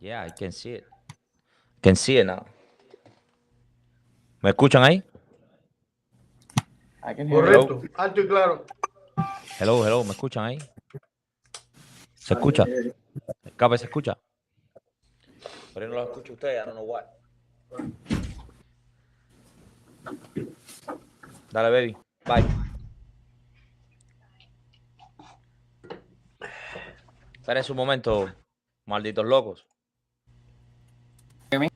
Yeah, I can see it. Can see it now. ¿Me escuchan ahí? I can hear you. Hello. Correcto, alto y claro. Hello, hello. ¿Me escuchan ahí? ¿Se escucha? Escape, ¿se escucha? Pero yo no lo escucho a ustedes, I don't know why. Dale, baby. Bye. Esperen un momento, malditos locos. Hear me?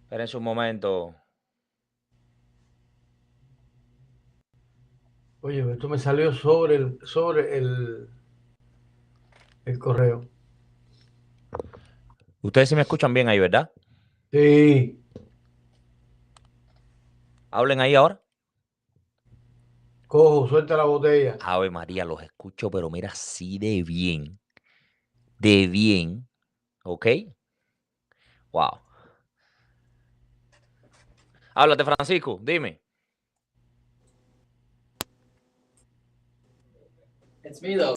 Esperen un momento. Oye, esto me salió sobre el correo. Ustedes sí me escuchan bien ahí, ¿verdad? Sí. Hablen ahí ahora. Cojo, suelta la botella. Ave María, los escucho, pero mira, sí de bien. De bien. ¿Ok? Wow. Háblate, Francisco, dime. It's me though.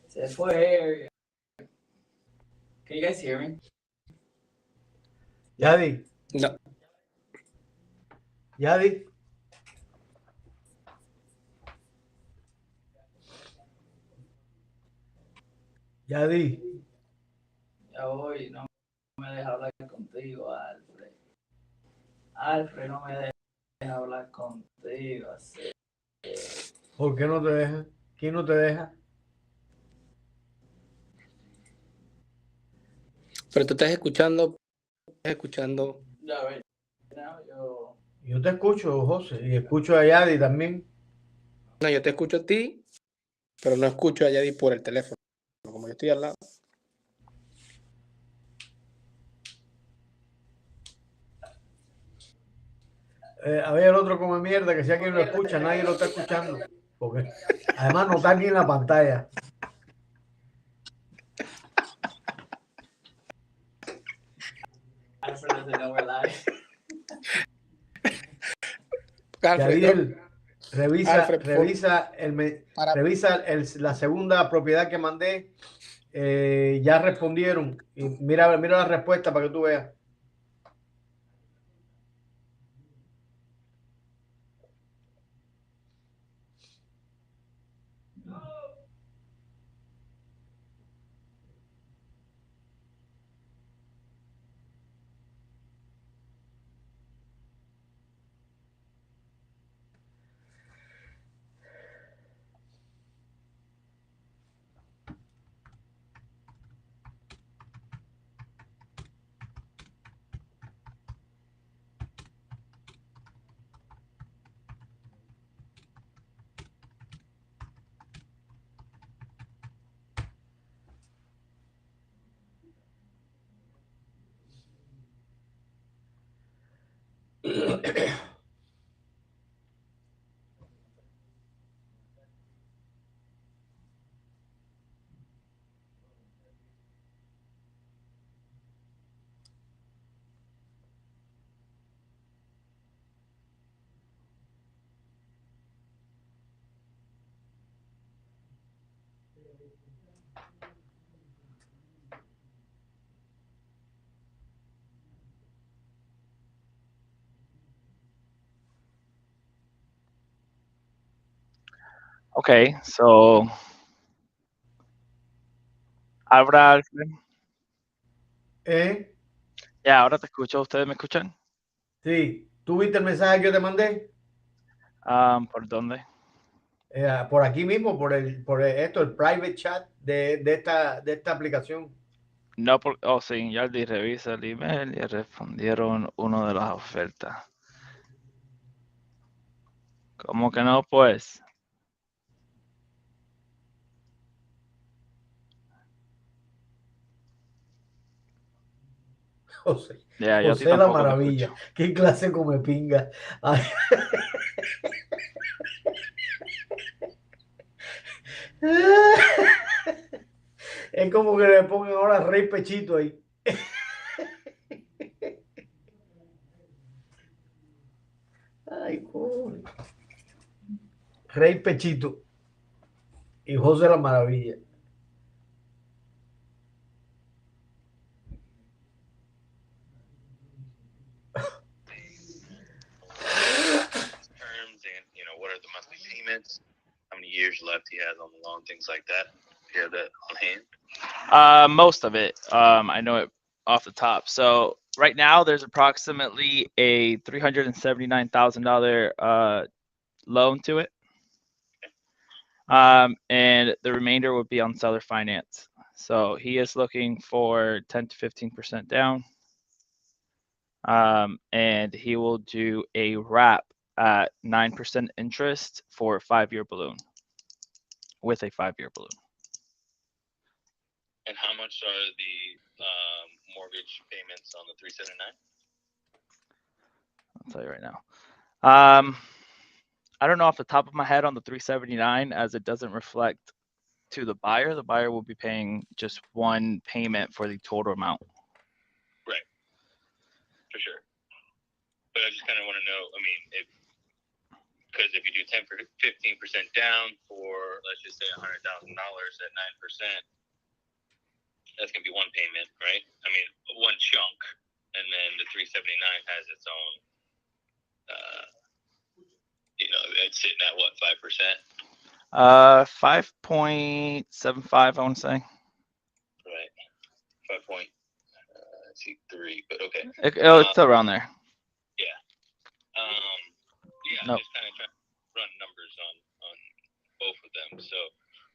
Se fue. Can you guys hear me? Yadi, No. Yadi. Yadi. Ya voy, no me deja hablar contigo, Alfred. Alfred, no me deja hablar contigo así. ¿Por qué no te deja? ¿Quién no te deja? Pero tú estás escuchando. Ya ves, yo. Yo te escucho, José, y escucho a Yadi también. No, yo te escucho a ti, pero no escucho a Yadi por el teléfono. Como yo estoy al lado. Había el otro come mierda que si alguien lo escucha, nadie lo está escuchando. Porque además no está aquí en la pantalla. Alfred doesn't know we're live. Alfred, Yadiel, revisa, Alfred, revisa, para, revisa la segunda propiedad que mandé. Ya respondieron. Y mira, mira la respuesta para que tú veas. Okay, so ¿habrá Alfred? Ya, ahora te escucho. ¿Ustedes me escuchan? Sí. ¿Tú viste el mensaje que yo te mandé? ¿Por dónde? Por aquí mismo, el private chat de esta aplicación. No, sí, ya le revisa el email y respondieron uno de las ofertas. ¿Cómo que no, pues? José, Ya, yo a ti José la tampoco te Maravilla. escucho. ¿Qué clase come pinga? Ay. Es como que le pongan ahora Rey Pechito ahí. Ay, pobre. Rey Pechito y José la Maravilla. Terms and what are the monthly payments, how many years left he has on the loan, things like that. You have that on hand? Most of it. I know it off the top. So right now there's approximately a $379,000 loan to it. And the remainder would be on seller finance. So he is looking for 10 to 15% down. And he will do a wrap at 9% interest for a 5-year balloon with a 5-year balloon. And how much are the mortgage payments on the 379? I'll tell you right now. I don't know off the top of my head on the 379 as it doesn't reflect to the buyer. The buyer will be paying just one payment for the total amount. Right. For sure. But I just kind of want to know, because if you do 10 for 15% down for, let's just say $100,000 at 9%, that's going to be one payment, right? One chunk. And then the 379 has its own, it's sitting at what, 5%? 5.75, I want to say. Right. 3, but okay. It's around there. Yeah. Nope. Just kind of trying to run numbers on both of them. So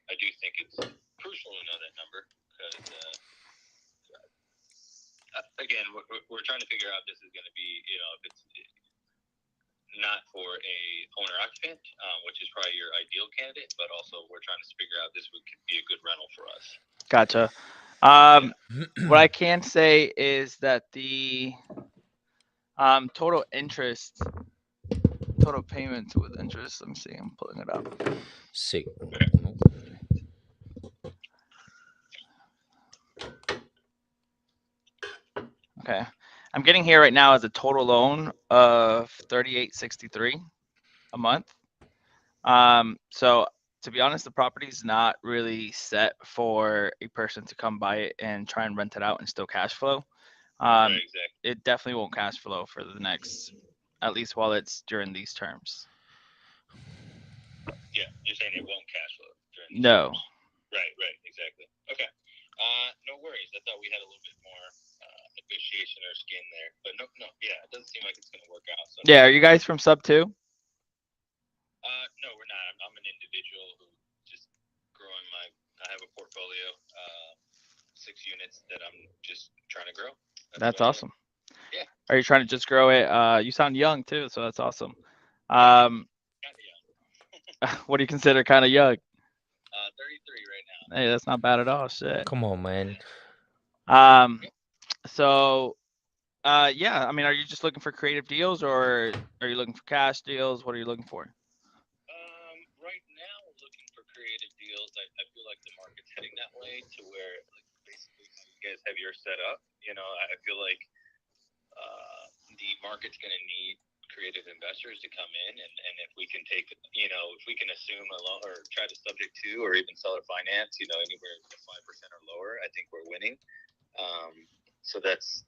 I do think it's crucial to know that number because, again, we're trying to figure out if this is going to be, if it's not for a owner occupant, which is probably your ideal candidate, but also we're trying to figure out this would be a good rental for us. Gotcha. What I can say is that the total payments with interest, let me see, I'm pulling it up. Sí. Okay. I'm getting here right now as a total loan of $3,863 a month. So to be honest, the property is not really set for a person to come buy it and try and rent it out and still cash flow. Right, exactly. It definitely won't cash flow for the next, at least while it's during these terms. Yeah, you're saying it won't cash flow during these No. terms. Right, exactly. Okay. No worries. I thought we had a little bit more negotiation or skin there, but no, yeah, it doesn't seem like it's going to work out. So Yeah, are you guys from sub 2? No, we're not. I'm an individual who just growing I have a portfolio, 6 units that I'm just trying to grow. That's awesome. Yeah. Are you trying to just grow it? You sound young too, so that's awesome. Kind of young. What do you consider kind of young? 33 right now. Hey, that's not bad at all. Shit. Come on, man. So, yeah, are you just looking for creative deals or are you looking for cash deals? What are you looking for? Right now, we're looking for creative deals. I feel like the market's heading that way to where, like, basically, you guys have yours set up. I feel like the market's going to need creative investors to come in, and if we can take, if we can assume a loan or try to subject to or even seller finance, anywhere 5% or lower, I think we're winning. So that's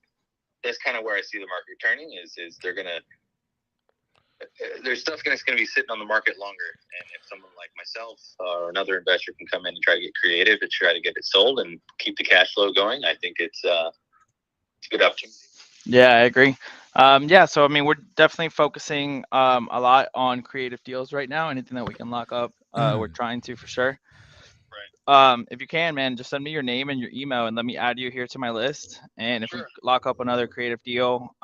kind of where I see the market turning. Is they're gonna there's stuff that's going to be sitting on the market longer, and if someone like myself or another investor can come in and try to get creative and try to get it sold and keep the cash flow going, I think it's a good opportunity. Yeah, I agree. Yeah, so we're definitely focusing a lot on creative deals right now. Anything that we can lock up, we're trying to for sure. Right. If you can, man, just send me your name and your email and let me add you here to my list. And if Sure. we lock up another creative deal,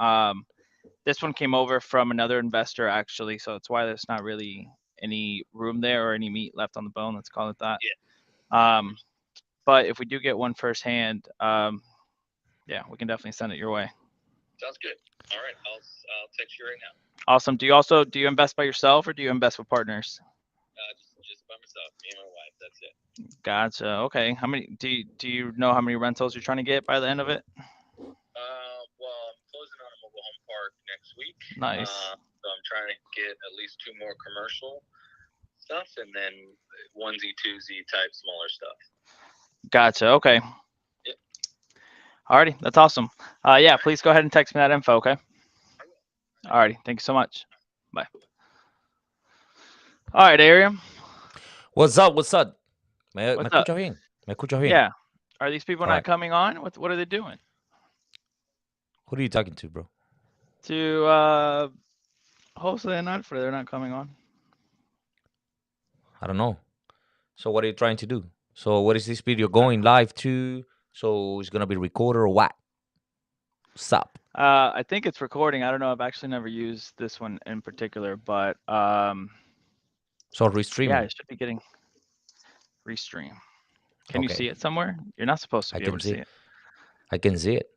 this one came over from another investor actually, so that's why there's not really any room there or any meat left on the bone. Let's call it that. Yeah. But if we do get one firsthand, yeah, we can definitely send it your way. Sounds good. All right, I'll text you right now. Awesome. Do you invest by yourself or do you invest with partners? Just by myself, me and my wife. That's it. Gotcha. Okay. How many do you know how many rentals you're trying to get by the end of it? Well, I'm closing on a mobile home park next week. Nice. So I'm trying to get at least 2 more commercial stuff and then onesie, twosie type smaller stuff. Gotcha. Okay. Yep. Alrighty. That's awesome. Yeah, please go ahead and text me that info, okay? Alrighty. Thank you so much. Bye. All right, Ariam. What's up? What's up? ¿Me What's escuchas bien? ¿Me escuchas bien? Yeah. Are these people All not right. coming on? What are they doing? Who are you talking to, bro? To Jose and Alfred, they're not coming on. I don't know. So what are you trying to do? So what is this video going live to? So it's gonna be recorded or what? What's up? I think it's recording. I don't know. I've actually never used this one in particular, but So Restream. yeah, it should be getting Restream. Can you Okay. see it somewhere? You're not supposed to I be can able to see see it. I can see it.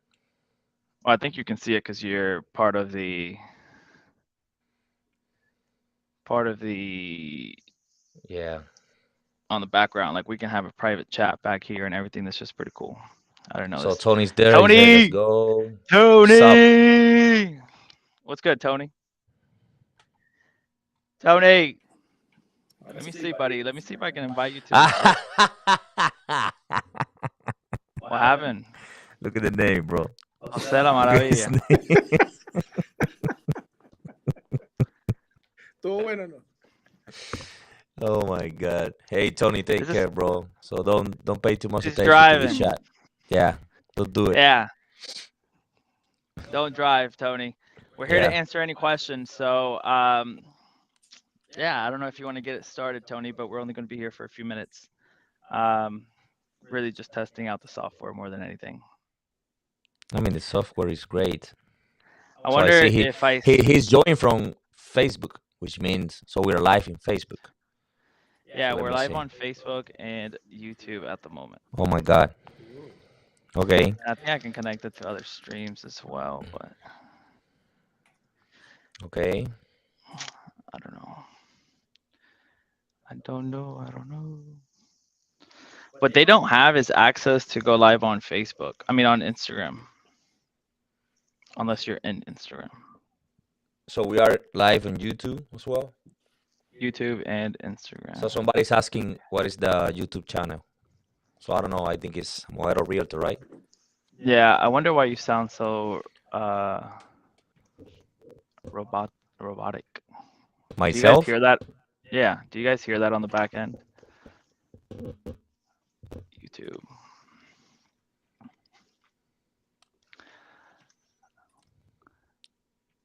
Well, I think you can see it because you're part of the Yeah. on the background. Like we can have a private chat back here and everything. That's just pretty cool. I don't know. So this- Tony's there. Tony! He said, let's go. Tony! What's good, Tony? Tony! Let me see, buddy. Let me see if I can invite you to the What happened? Look at the name, bro. José la Look at his Maravilla. name. Estuvo bueno, ¿no? Oh my God. Hey Tony, take This is- care, bro. So don't pay too much He's attention to driving. the chat. Yeah, don't do it. Yeah. Don't drive, Tony. We're here Yeah. to answer any questions. So, yeah, I don't know if you want to get it started, Tony, but we're only going to be here for a few minutes. Really just testing out the software more than anything. I mean, the software is great. I So wonder I see if I. he's joining from Facebook, which means so we're live in Facebook. Yeah, So let we're me live see. on Facebook and YouTube at the moment. Oh my God. Okay. And I think I can connect it to other streams as well, but Okay. I don't know. I don't know. What they don't have is access to go live on Facebook. I mean, on Instagram. Unless you're in Instagram. So we are live on YouTube as well. YouTube and Instagram. So somebody's asking what is the YouTube channel. So I don't know. I think it's Modelo Realtor, right? Yeah, I wonder why you sound so robotic. Do you Myself? guys hear that? Yeah. Do you guys hear that on the back end? YouTube.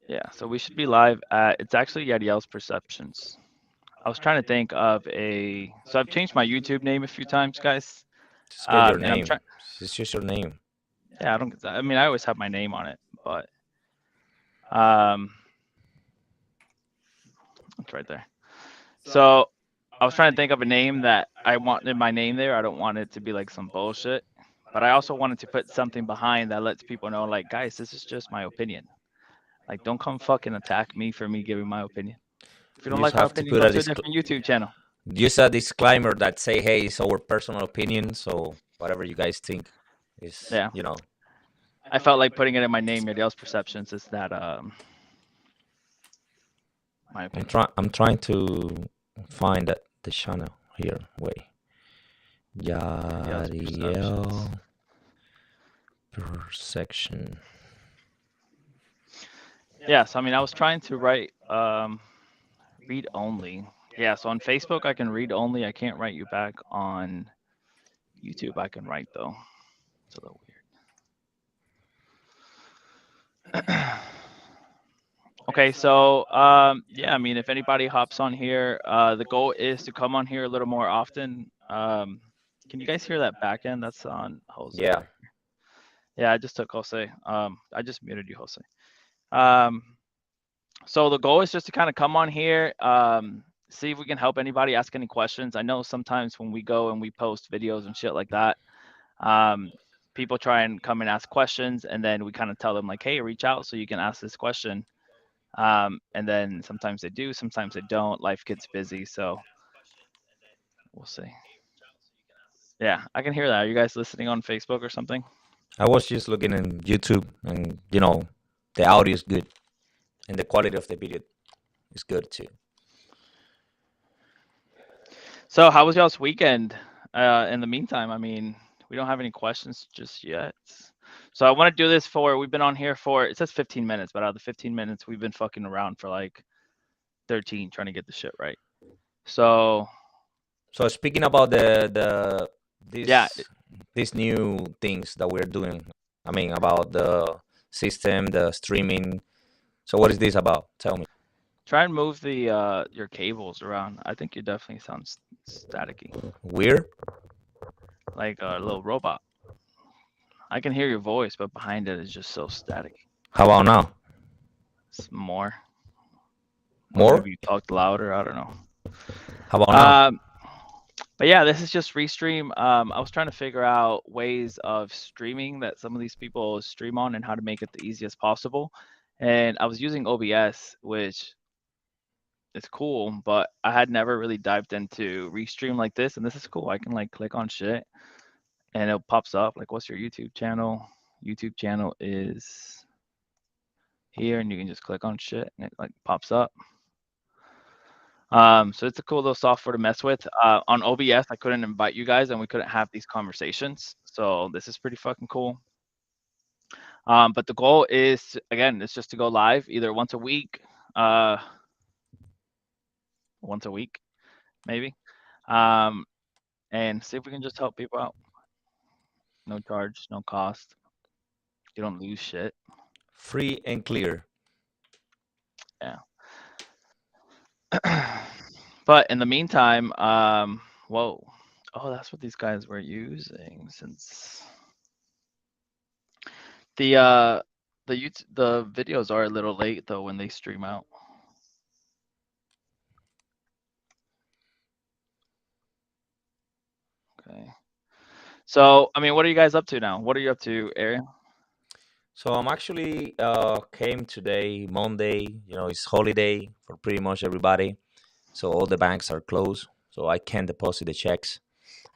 Yeah, so we should be live at, it's actually Yadiel's Perceptions. I was trying to think of so I've changed my YouTube name a few times, guys. Just get your and I'm name. try- It's just your name. Yeah, I mean, I always have my name on it, but it's right there. So I was trying to think of a name that I wanted my name there. I don't want it to be like some bullshit, but I also wanted to put something behind that lets people know, like, guys, this is just my opinion. Like, don't come fucking attack me for me giving my opinion. If you don't You like just my have to opinion, put go a to a different YouTube channel. Use a disclaimer that say, hey, it's our personal opinion. So whatever you guys think is, Yeah. you know. I felt like putting it in my name, Yadiel's Perceptions, is that my opinion. I'm trying to find the channel here. Wait. Yadiel Perception. Yeah, so I mean, I was trying to write read only. Yeah, so on Facebook I can read only. I can't write you back. On YouTube I can write though. It's a little weird. Okay, so yeah, I mean, if anybody hops on here, the goal is to come on here a little more often. Can you guys hear that back end? That's on Jose. Yeah. Yeah, I just took Jose. I just muted you, Jose. So the goal is just to kind of come on here, see if we can help anybody, ask any questions. I know sometimes when we go and we post videos and shit like that, people try and come and ask questions, and then we kind of tell them like, hey, reach out so you can ask this question. And then sometimes they do, sometimes they don't. Life gets busy, so we'll see. Yeah, I can hear that. Are you guys listening on Facebook or something? I was just looking in YouTube, and the audio is good, and the quality of the video is good too. So how was y'all's weekend? In the meantime, I mean, we don't have any questions just yet. So I want to do this we've been on here for, it says 15 minutes, but out of the 15 minutes, we've been fucking around for like 13 trying to get the shit right. So speaking about these yeah, these new things that we're doing, I mean about the system, the streaming. So what is this about? Tell me. try and move the your cables around. I think you definitely sound staticky, Weird. like a little robot. I can hear your voice, but behind it is just so static. How about now? It's more. More? Maybe you talked louder. I don't know. How about now? But yeah, this is just Restream. I was trying to figure out ways of streaming that some of these people stream on and how to make it the easiest possible. And I was using OBS, which is cool, but I had never really dived into Restream like this. And this is cool. I can like click on shit and it pops up like, what's your YouTube channel? YouTube channel is here, and you can just click on shit and it like pops up. So it's a cool little software to mess with. On OBS, I couldn't invite you guys and we couldn't have these conversations. So this is pretty fucking cool. But the goal is, again, it's just to go live either once a week, maybe, and see if we can just help people out. No charge, no cost. You don't lose shit. Free and clear. Yeah. But in the meantime, whoa. Oh, that's what these guys were using since the videos are a little late though when they stream out. Okay. So, I mean, what are you guys up to now? What are you up to, Aaron? So I'm actually came today, Monday. It's holiday for pretty much everybody. So all the banks are closed. So I can't deposit the checks.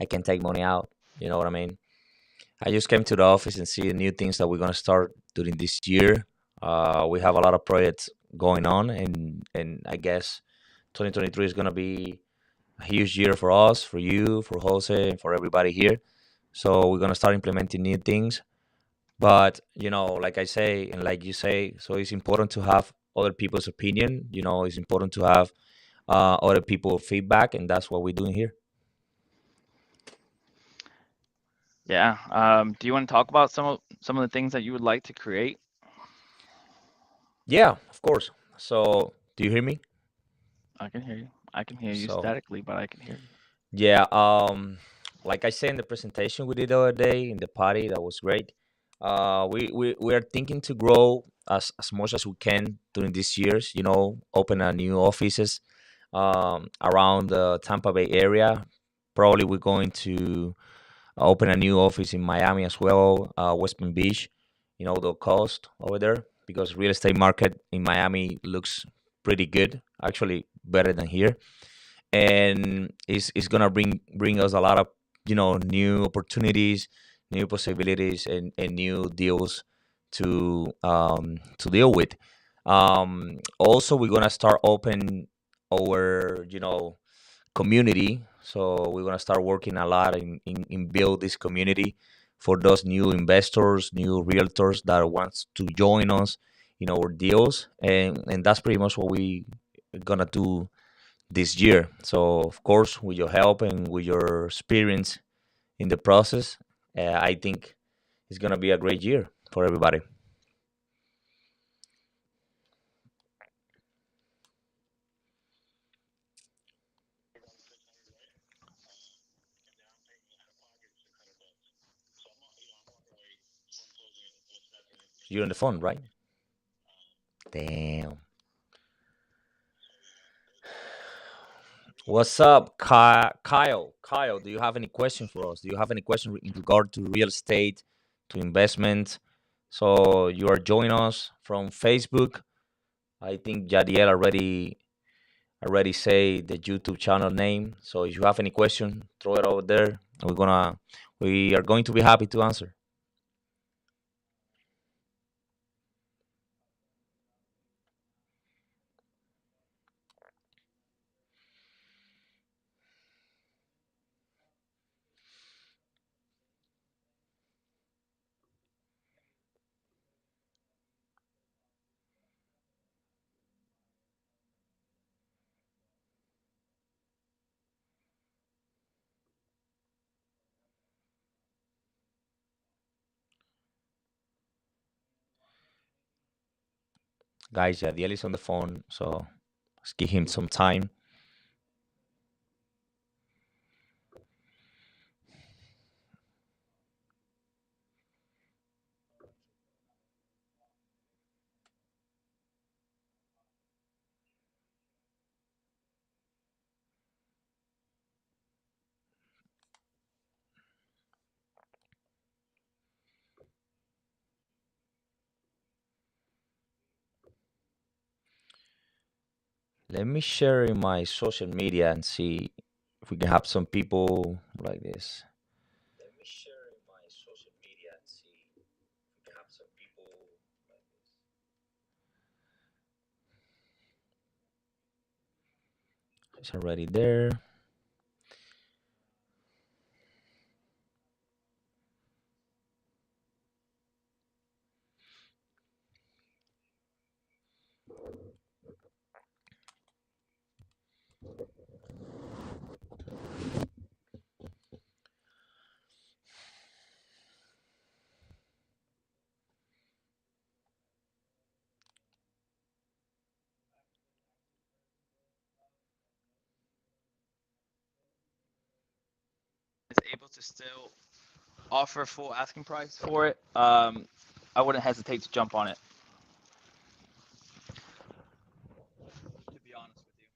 I can take money out. You know what I mean? I just came to the office and see the new things that we're gonna start during this year. We have a lot of projects going on, and I guess 2023 is gonna be a huge year for us, for you, for Jose, and for everybody here. So we're gonna start implementing new things. But like I say, and like you say, so it's important to have other people's opinion. It's important to have other people feedback, and that's what we're doing here. Yeah. Do you want to talk about some of the things that you would like to create? Yeah, of course. So do you hear me? I can hear you. I can hear you So statically, but I can hear you. yeah, like I said in the presentation we did the other day in the party, that was great. We are thinking to grow as much as we can during these years. Open a new offices around the Tampa Bay area. Probably we're going to open a new office in Miami as well, West Palm Beach. The cost over there, because real estate market in Miami looks pretty good, actually better than here, and it's gonna bring us a lot of new opportunities, new possibilities, and new deals to deal with. Also, we're gonna start open our community. So we're gonna start working a lot in build this community for those new investors, new realtors that wants to join us in our deals, and that's pretty much what we gonna do this year. So of course, with your help and with your experience in the process, I think it's gonna be a great year for everybody. You're on the phone, right? Damn. What's up, Kyle? Kyle, do you have any question for us? Do you have any question in regard to real estate, to investment. So you are joining us from Facebook. I think Jadiel already say the YouTube channel name. So if you have any question, throw it over there. We are going to be happy to answer. Guys, Jadiel is on the phone, so let's give him some time. Let me share in my social media and see if we can have some people like this. Let me share in my social media and see if we can have some people like this. It's already there. Is able to still offer full asking price for it, I wouldn't hesitate to jump on it. To be honest with you,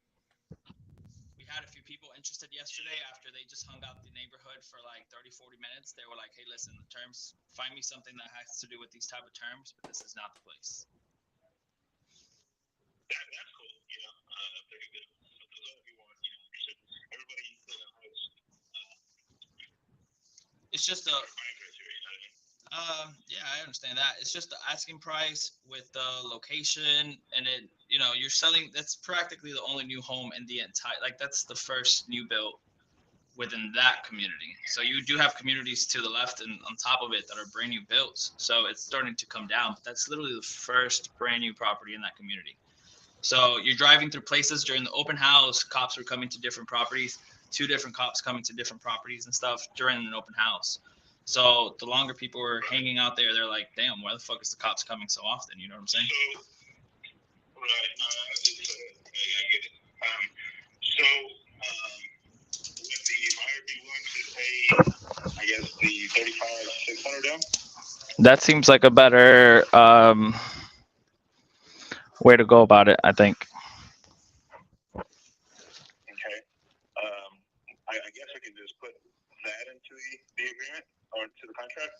we had a few people interested yesterday after they just hung out the neighborhood for like 30-40 minutes. They were like, hey, listen, the terms, find me something that has to do with these type of terms, but this is not the place. That's cool. You know, pretty good. Because other people are, you know, everybody has It's just a buying criteria, you know what I mean? yeah, I understand that. It's just the asking price with the location, and it, you know, you're selling. That's practically the only new home in the entire. Like that's the first new build within that community. So you do have communities to the left and on top of it that are brand new builds. So it's starting to come down. But that's literally the first brand new property in that community. So you're driving through places during the open house. Cops are coming to different properties. 2 different cops coming to different properties and stuff during an open house. So the longer people are hanging out there, they're like, damn, why the fuck is the cops coming so often? You know what I'm saying? So, right. No, I get it. So, would the buyer be willing to pay, I guess, the 35,600 down? That seems like a better way to go about it, I think. Okay. I guess we can just put that into the agreement or to the contract.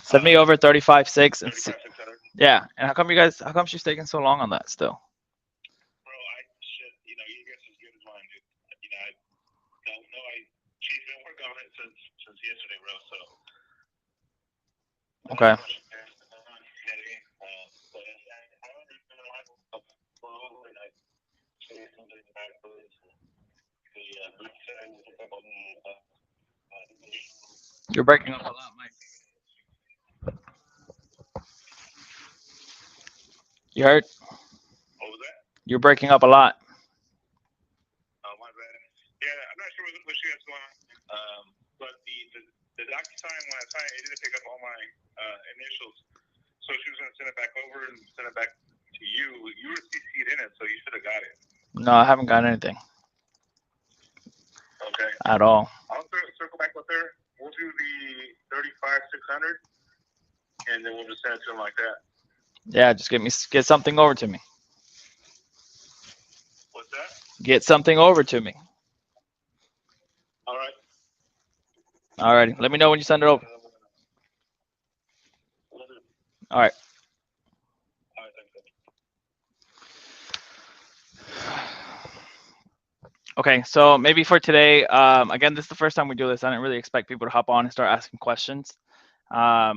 Send me over 35.6 and see. 35,600. Yeah, and how come she's taking so long on that still? Bro, you know, your guess is as good as mine, dude. You know, I don't know. She's been working on it since yesterday, bro. So. Okay. You're breaking up a lot, Mike. You heard? What was that? You're breaking up a lot. Oh, my bad. Yeah, I'm not sure what she has going on. But the DocuSign, when I signed it, didn't pick up all my initials. So she was going to send it back over and send it back to you. You were CC'd in it, so you should have got it. No, I haven't got anything. Okay. At all. I'll circle back with her. We'll do the 35,600, and then we'll just send it to him like that. Yeah, just get something over to me. What's that? Get something over to me. All right. Alrighty. Let me know when you send it over. All right. All right, thanks. Okay, so maybe for today, again, this is the first time we do this. I didn't really expect people to hop on and start asking questions. I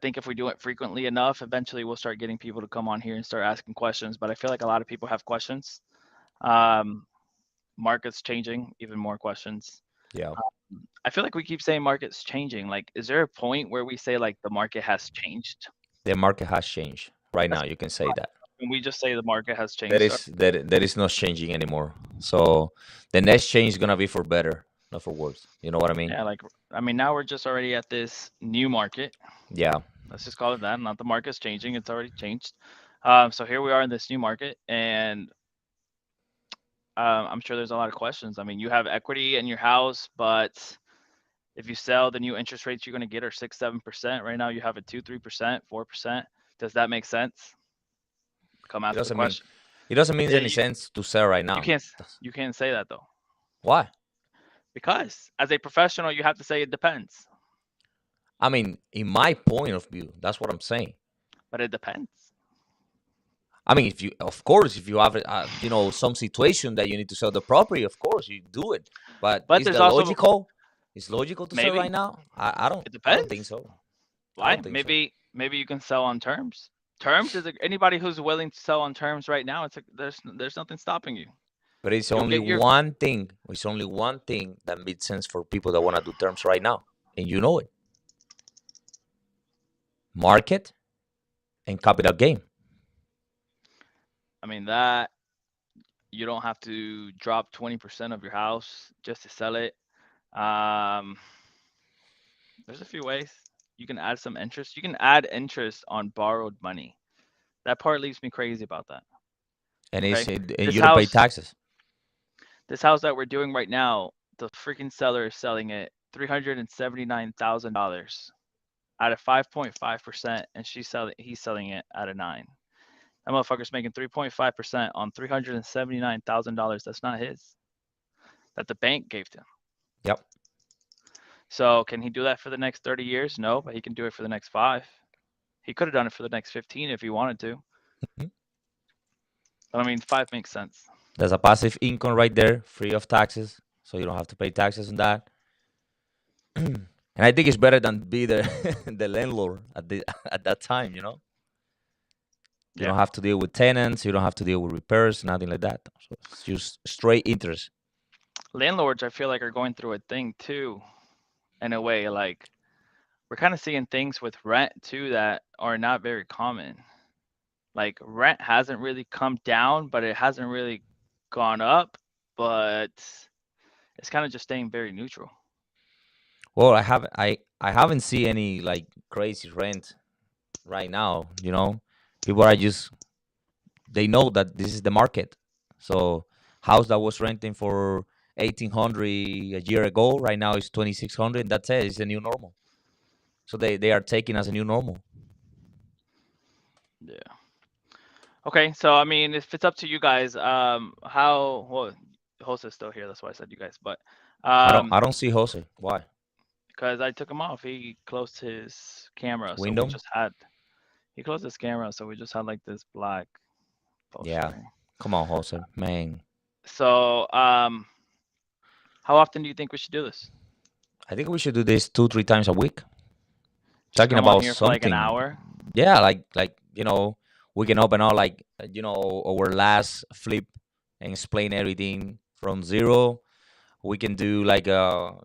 think if we do it frequently enough, eventually we'll start getting people to come on here and start asking questions. But I feel like a lot of people have questions. Market's changing, even more questions. Yeah. I feel like we keep saying market's changing. Like, is there a point where we say like the market has changed? The market has changed right now. You can say that. When we just say the market has There changed, is not changing anymore. So the next change is gonna be for better, not for worse. You know what I mean? yeah, like I mean, now we're just already at this new market. Yeah. Let's just call it that. Not the market's changing; it's already changed. So here we are in this new market, and I'm sure there's a lot of questions. I mean, you have equity in your house, but if you sell, the new interest rates you're going to get are 6-7%. Right now, you have a 2-3%, 4%. Does that make sense? Come It ask the doesn't mean question. it doesn't mean Yeah, any sense to sell right You now. can't That's- you can't say that though, Why? because as a professional, you have to say it depends. I mean, in my point of view, that's what I'm saying. But it depends. I mean, if you, of course, if you have, some situation that you need to sell the property, of course, you do it. But But is there's that also logical? Is logical to sell maybe right now? I don't. it I don't think depends. so. I Why? don't think so. Maybe you can sell on terms. Terms is anybody who's willing to sell on terms right now. There's nothing stopping you. But it's You'll only get your one thing. It's only one thing that makes sense for people that want to do terms right now, and you know it: market and capital gain. I mean that you don't have to drop 20% of your house just to sell it. Um, there's a few ways. You can add some interest. You can add interest on borrowed money. That part leaves me crazy about that. And Okay. and This you don't pay house, taxes. this house that we're doing right now, the freaking seller is selling it $379,000 at a 5.5%, and he's selling it at a 9. That motherfucker's making 3.5% on $379,000. That's not his. That the bank gave to him. Yep. So can he do that for the next 30 years? No, but he can do it for the next 5. He could have done it for the next 15 if he wanted to. Mhm. But I mean, 5 makes sense. There's a passive income right there, free of taxes, so you don't have to pay taxes on that. And I think it's better than be the the landlord at that time. You Yeah. don't have to deal with tenants. You don't have to deal with repairs, nothing like that. So it's just straight interest. Landlords, I feel like, are going through a thing too, in a way. Like, we're kind of seeing things with rent too that are not very common. Like, rent hasn't really come down, but it hasn't really gone up, but it's kind of just staying very neutral. Well, I haven't seen any like crazy rent right now. People are just they know that this is the market. So house that was renting for 1,800 a year ago, right now is 2,600. That's it. It's a new normal. So they are taking as a new normal. Yeah. Okay, so I mean, if it's up to you guys, well, Jose's still here. That's why I said you guys, but I don't see Jose. Why? because I took him off, he closed his camera, so Window? he closed his camera, so we just had like this black Yeah. poster. Come on, Jose, man. So, how often do you think we should do this? I think we should do this 2-3 times a week. Just Talking come on about here for like an something. hour. Yeah, like we can open up like our last flip and explain everything from zero. We can do like our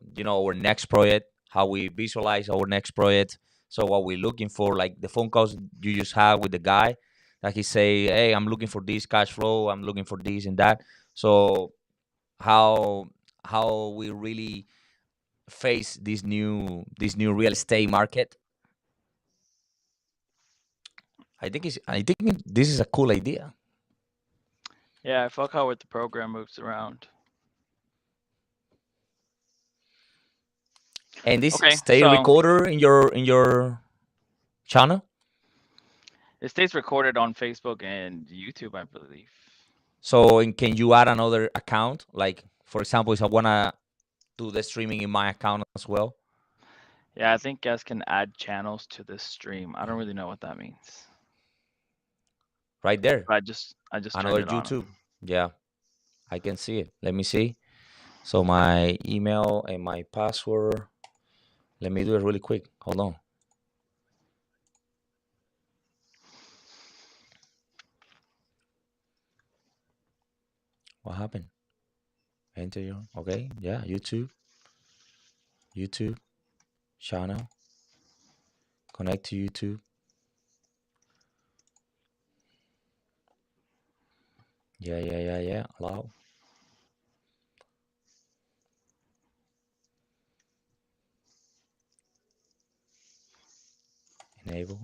next project, how we visualize our next project. So what we're looking for, like the phone calls you just have with the guy, like he say, hey, I'm looking for this cash flow, I'm looking for this and that. So how we really face this new real estate market. I think this is a cool idea. Yeah, I fuck how the program moves around. And this Okay, stay so recorder in your channel. it stays recorded on Facebook and YouTube, I believe. So and can you add another account? Like for example, if I wanna do the streaming in my account as well. Yeah, I think guests can add channels to this stream. I don't really know what that means. Right there. But I just turned Another it on. YouTube. Yeah, I can see it. Let me see. So my email and my password. Let me do it really quick. Hold on. What happened? Enter your okay. Yeah, YouTube channel. Connect to YouTube. Yeah. Allow. Enable.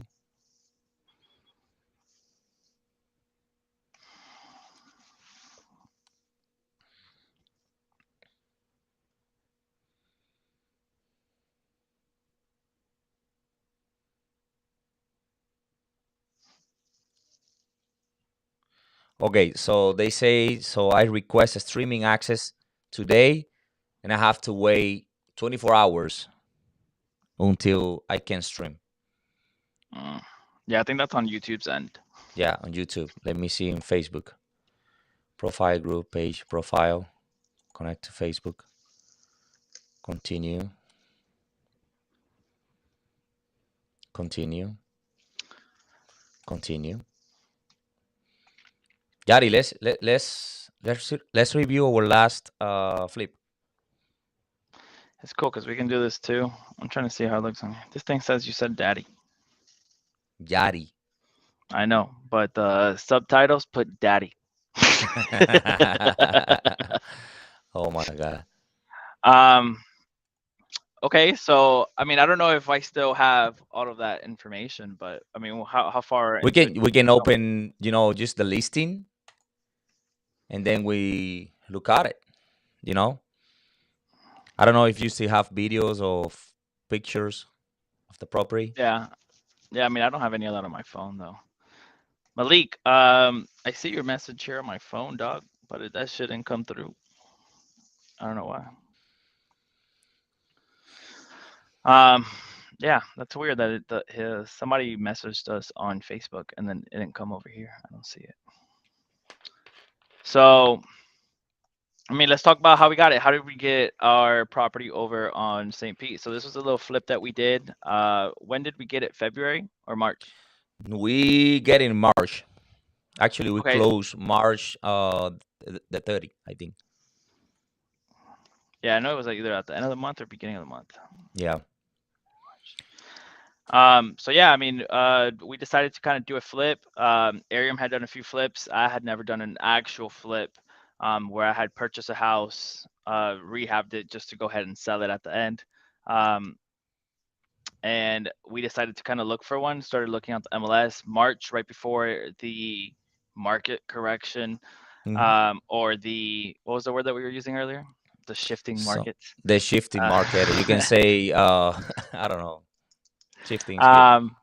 Okay, so they say so I request a streaming access today and I have to wait 24 hours until I can stream. Mm. Yeah, I think that's on YouTube's end. Yeah, on YouTube. Let me see in Facebook. Profile group page profile. Connect to Facebook. Continue. Continue. Continue. Yari, let's review our last flip. It's cool because we can do this too. I'm trying to see how it looks on here. This thing says you said daddy. Yari. I know, but the subtitles put daddy. Oh my god. um okay, so I mean I don't know if I still have all of that information, but I mean how far We into it can do we you can wanna go? open, just the listing and then we look at it, you know? I don't know if you still have videos of pictures of the property. Yeah. Yeah, I mean I don't have any of that on my phone though. Malik, I see your message here on my phone, dog, but that shit didn't come through. I don't know why. Um, yeah, that's weird that somebody messaged us on Facebook and then it didn't come over here. I don't see it. So, I mean, let's talk about how we got it. How did we get our property over on St. Pete? So this was a little flip that we did. When did we get it? February or March? We get in March. Actually, we Okay. close March the 30, I think. Yeah, I know it was like either at the end of the month or beginning of the month. Yeah. So yeah, I mean, we decided to kind of do a flip. Ariam had done a few flips. I had never done an actual flip, where I had purchased a house, rehabbed it just to go ahead and sell it at the end. And we decided to kind of look for one, started looking at the MLS March, right before the market correction, Mhm. or what was the word that we were using earlier? The shifting So markets. the shifting market, you can say, I don't know, shifting is good. um,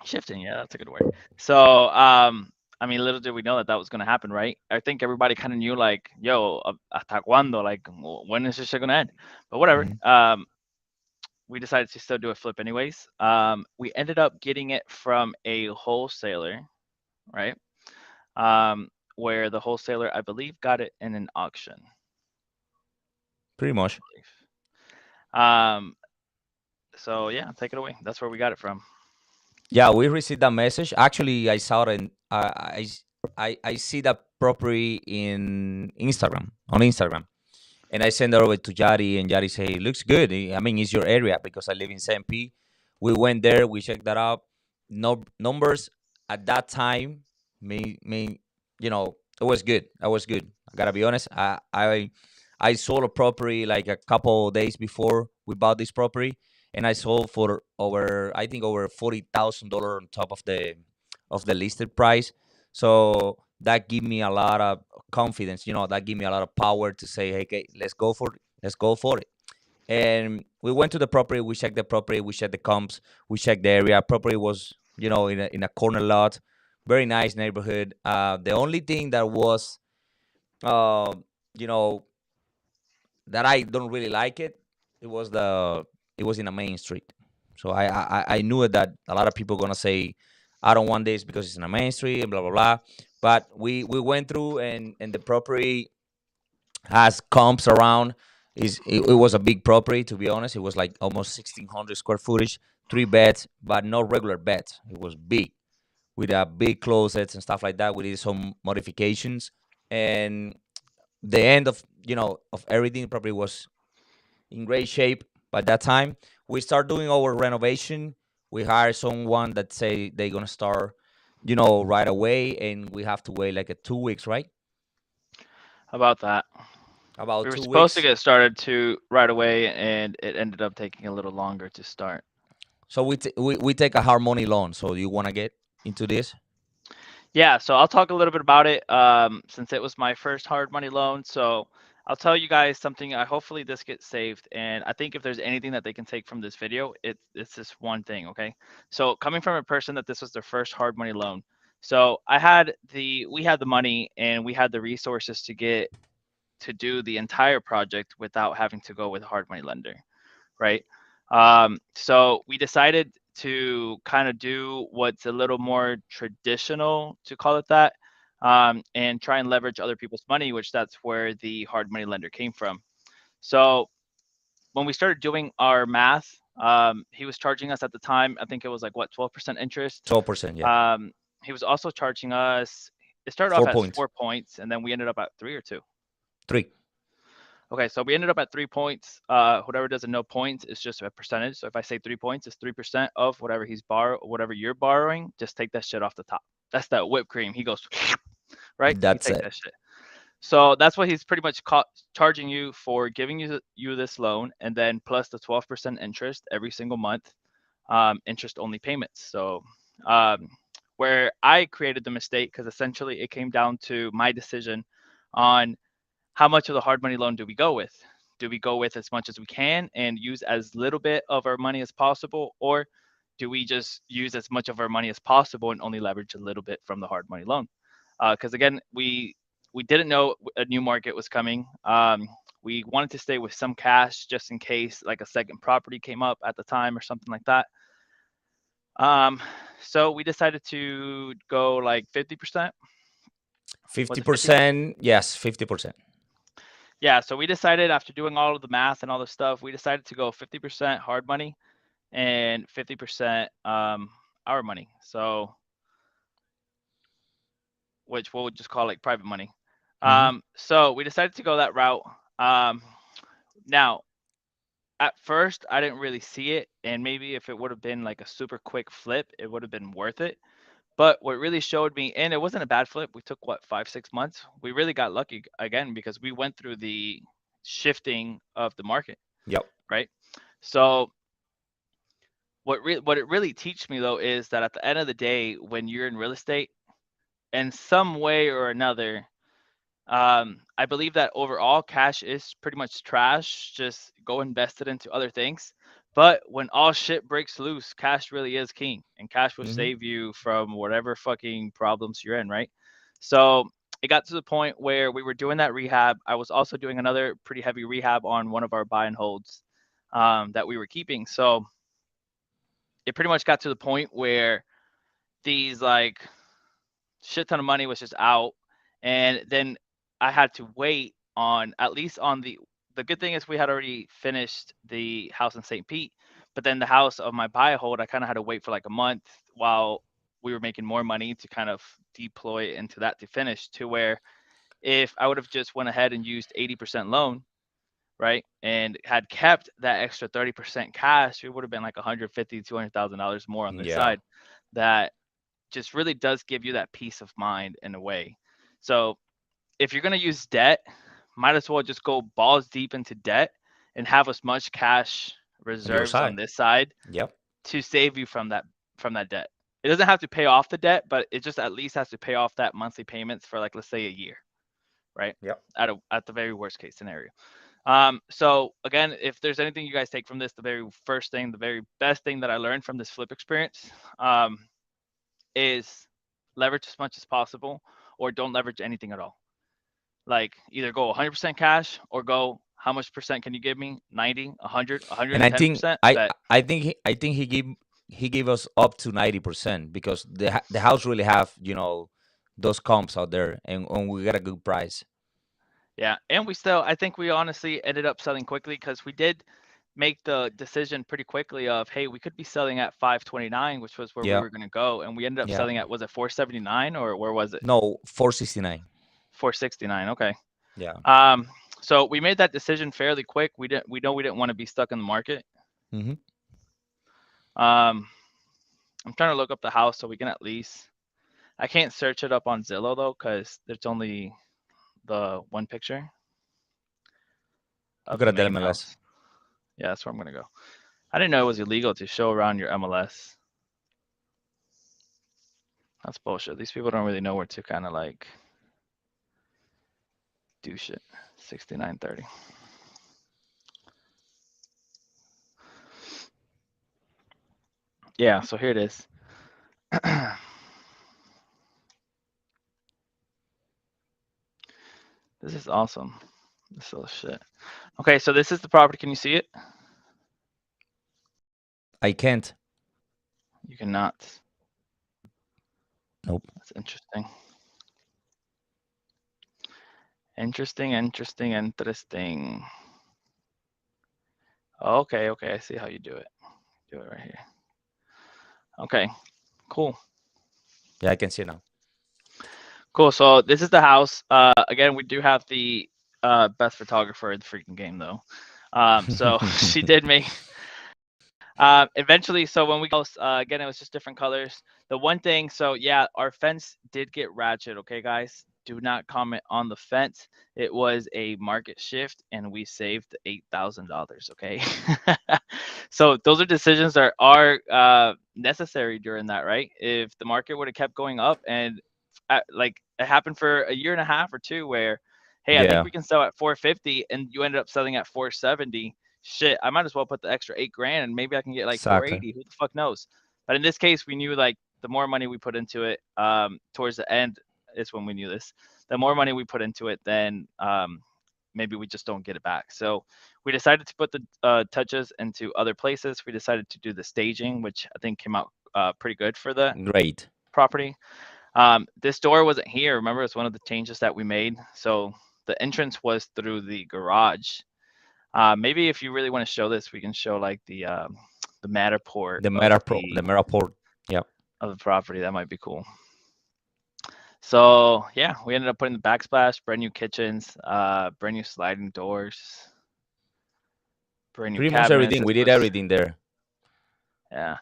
Shifting, yeah, that's a good word. So, I mean, little did we know that that was going to happen, right? I think everybody kind of knew, like, yo, hasta cuándo? Like, when is this shit going to end? But whatever. Mhm. We decided to still do a flip anyways. We ended up getting it from a wholesaler, right? Where the wholesaler, I believe, got it in an auction. Pretty much. Um, so yeah, take it away. That's where we got it from. Yeah, we received that message. Actually, I saw it in I see that property in Instagram on Instagram, and I send it over to Jari, and Jari say looks good. I mean, it's your area because I live in SMP. We went there, we checked that out. No numbers at that time. Me, it was good. I was good. I gotta be honest. I sold a property like a couple days before we bought this property, and I sold for over I think over $40,000 on top of the listed price. So that give me a lot of confidence. That give me a lot of power to say, hey, okay, let's go for it. Let's go for it. And we went to the property. We checked the property. We checked the comps. We checked the area. Property was, in a corner lot, very nice neighborhood. The only thing that was, uh, you know, that I don't really like it. It was it was in a main street. So I knew that a lot of people gonna say, I don't want this because it's in a main street and blah blah blah. But we went through, and the property has comps around. It was a big property, to be honest. It was like almost 1,600 square footage, 3 beds, but no regular beds. It was big with big closets and stuff like that. We did some modifications, and the end of of everything probably was in great shape by that time. We start doing our renovation. We hire someone that say they're gonna start right away, and we have to wait like 2 weeks, right? About that. About We were two supposed to weeks get started right away, and it ended up taking a little longer to start. So we take a hard money loan. So you want to get into this? Yeah, so I'll talk a little bit about it since it was my first hard money loan. So I'll tell you guys something. Hopefully this gets saved, and I think if there's anything that they can take from this video, it's this one thing. Okay, so coming from a person that this was their first hard money loan, so we had the money and we had the resources to do the entire project without having to go with a hard money lender, right? So we decided to kind of do what's a little more traditional, to call it that, and try and leverage other people's money, which that's where the hard money lender came from. So when we started doing our math, he was charging us at the time, I think it was like what, 12% interest. 12%, yeah. He was also charging us. It started off Four as points. 4 points, and then we ended up at 3 or 2. 3. Okay, so we ended up at 3 points. Whatever doesn't know points is just a percentage. So if I say 3 points, it's 3% of whatever whatever you're borrowing. Just take that shit off the top. That's that whipped cream. He goes, right? He That's takes it. that shit. So that's what he's pretty much charging you for giving you this loan, and then plus the 12% interest every single month, interest only payments. So where I created the mistake, because essentially it came down to my decision on how much of the hard money loan do we go with? Do we go with as much as we can and use as little bit of our money as possible, or do we just use as much of our money as possible and only leverage a little bit from the hard money loan? Because again, we didn't know a new market was coming. We wanted to stay with some cash just in case like a second property came up at the time or something like that. So we decided to go like 50%. 50%, yes, 50%. Yeah, so we decided after doing all of the math and all the stuff, we decided to go 50% hard money and 50% our money. So which we'll just call like private money. So we decided to go that route. Now, at first, I didn't really see it, and maybe if it would have been like a super quick flip, it would have been worth it. But what really showed me, and it wasn't a bad flip. We took what, 5-6 months. We really got lucky again because we went through the shifting of the market. Yep. Right. So what it really teaches me though is that at the end of the day, when you're in real estate, in some way or another, I believe that overall cash is pretty much trash. Just go invest it into other things. But when all shit breaks loose, cash really is king, and cash will save you from whatever fucking problems you're in, right? So it got to the point where we were doing that rehab. I was also doing another pretty heavy rehab on one of our buy and holds that we were keeping. So it pretty much got to the point where these like shit ton of money was just out, and then I had to wait on at least on the good thing is we had already finished the house in St. Pete, but then the house of my buy hold, I kind of had to wait for like a month while we were making more money to kind of deploy into that to finish, to where if I would have just went ahead and used 80% loan, right, and had kept that extra 30% cash, it would have been like $150,000-$200,000 more on this side. That just really does give you that peace of mind in a way. So if you're going to use debt, might as well just go balls deep into debt and have as much cash reserves on this side to save you from that debt. It doesn't have to pay off the debt, but it just at least has to pay off that monthly payments for like, let's say a year, right? At the very worst case scenario. So again, if there's anything you guys take from this, the very first thing, the very best thing that I learned from this flip experience, is leverage as much as possible, or don't leverage anything at all. Like either go 100% cash or go How much percent can you give me? 90, 100, And I think 110%? I Bet. I think he gave us up to 90% because the house really have those comps out there, and we got a good price. Yeah, and I think we honestly ended up selling quickly because we did make the decision pretty quickly of, hey, we could be selling at 529, which was where we Yeah, were going to go, and we ended up yeah. selling at, was it 479 or where was it? No, 469. 469. Okay. Yeah. So we made that decision fairly quick. We know we didn't want to be stuck in the market. Hmm. I'm trying to look up the house so we can at least. I can't search it up on Zillow though because there's only the one picture of Look the at the main MLS. house. Yeah, that's where I'm gonna go. I didn't know it was illegal to show around your MLS. That's bullshit. These people don't really know where to kind of like do shit. 6930. Yeah, so here it is. This is awesome. This little shit. Okay, so this is the property. Can you see it? I can't. You cannot. Nope. That's interesting. Interesting. Okay, I see how you do it. Do it right here. Okay, cool. Yeah, I can see now. Cool. So this is the house. Again, we do have the best photographer in the freaking game, though. So she did make. Eventually, so when we go, again, it was just different colors. The one thing, so yeah, our fence did get ratchet. Okay, guys, do not comment on the fence. It was a market shift, and we saved $8,000. Okay, so those are decisions that are necessary during that, right? If the market would have kept going up, and like it happened for a year and a half or two, where, hey, I think Yeah, we can sell at 450, and you ended up selling at 470. Shit, I might as well put the extra $8,000 and maybe I can get like exactly. 480. Who the fuck knows? But in this case, we knew like the more money we put into it, towards the end is when we knew this. The more money we put into it, then maybe we just don't get it back. So we decided to put the touches into other places. We decided to do the staging, which I think came out pretty good for the Great. property. This door wasn't here. Remember, it's one of the changes that we made. So the entrance was through the garage. Maybe if you really want to show this, we can show like the Matterport The of Matterport. Yeah. the property. That might be cool. So yeah, we ended up putting the backsplash, brand new kitchens, brand new sliding doors, brand new Pretty much cabinets. everything. We did everything there. Yeah,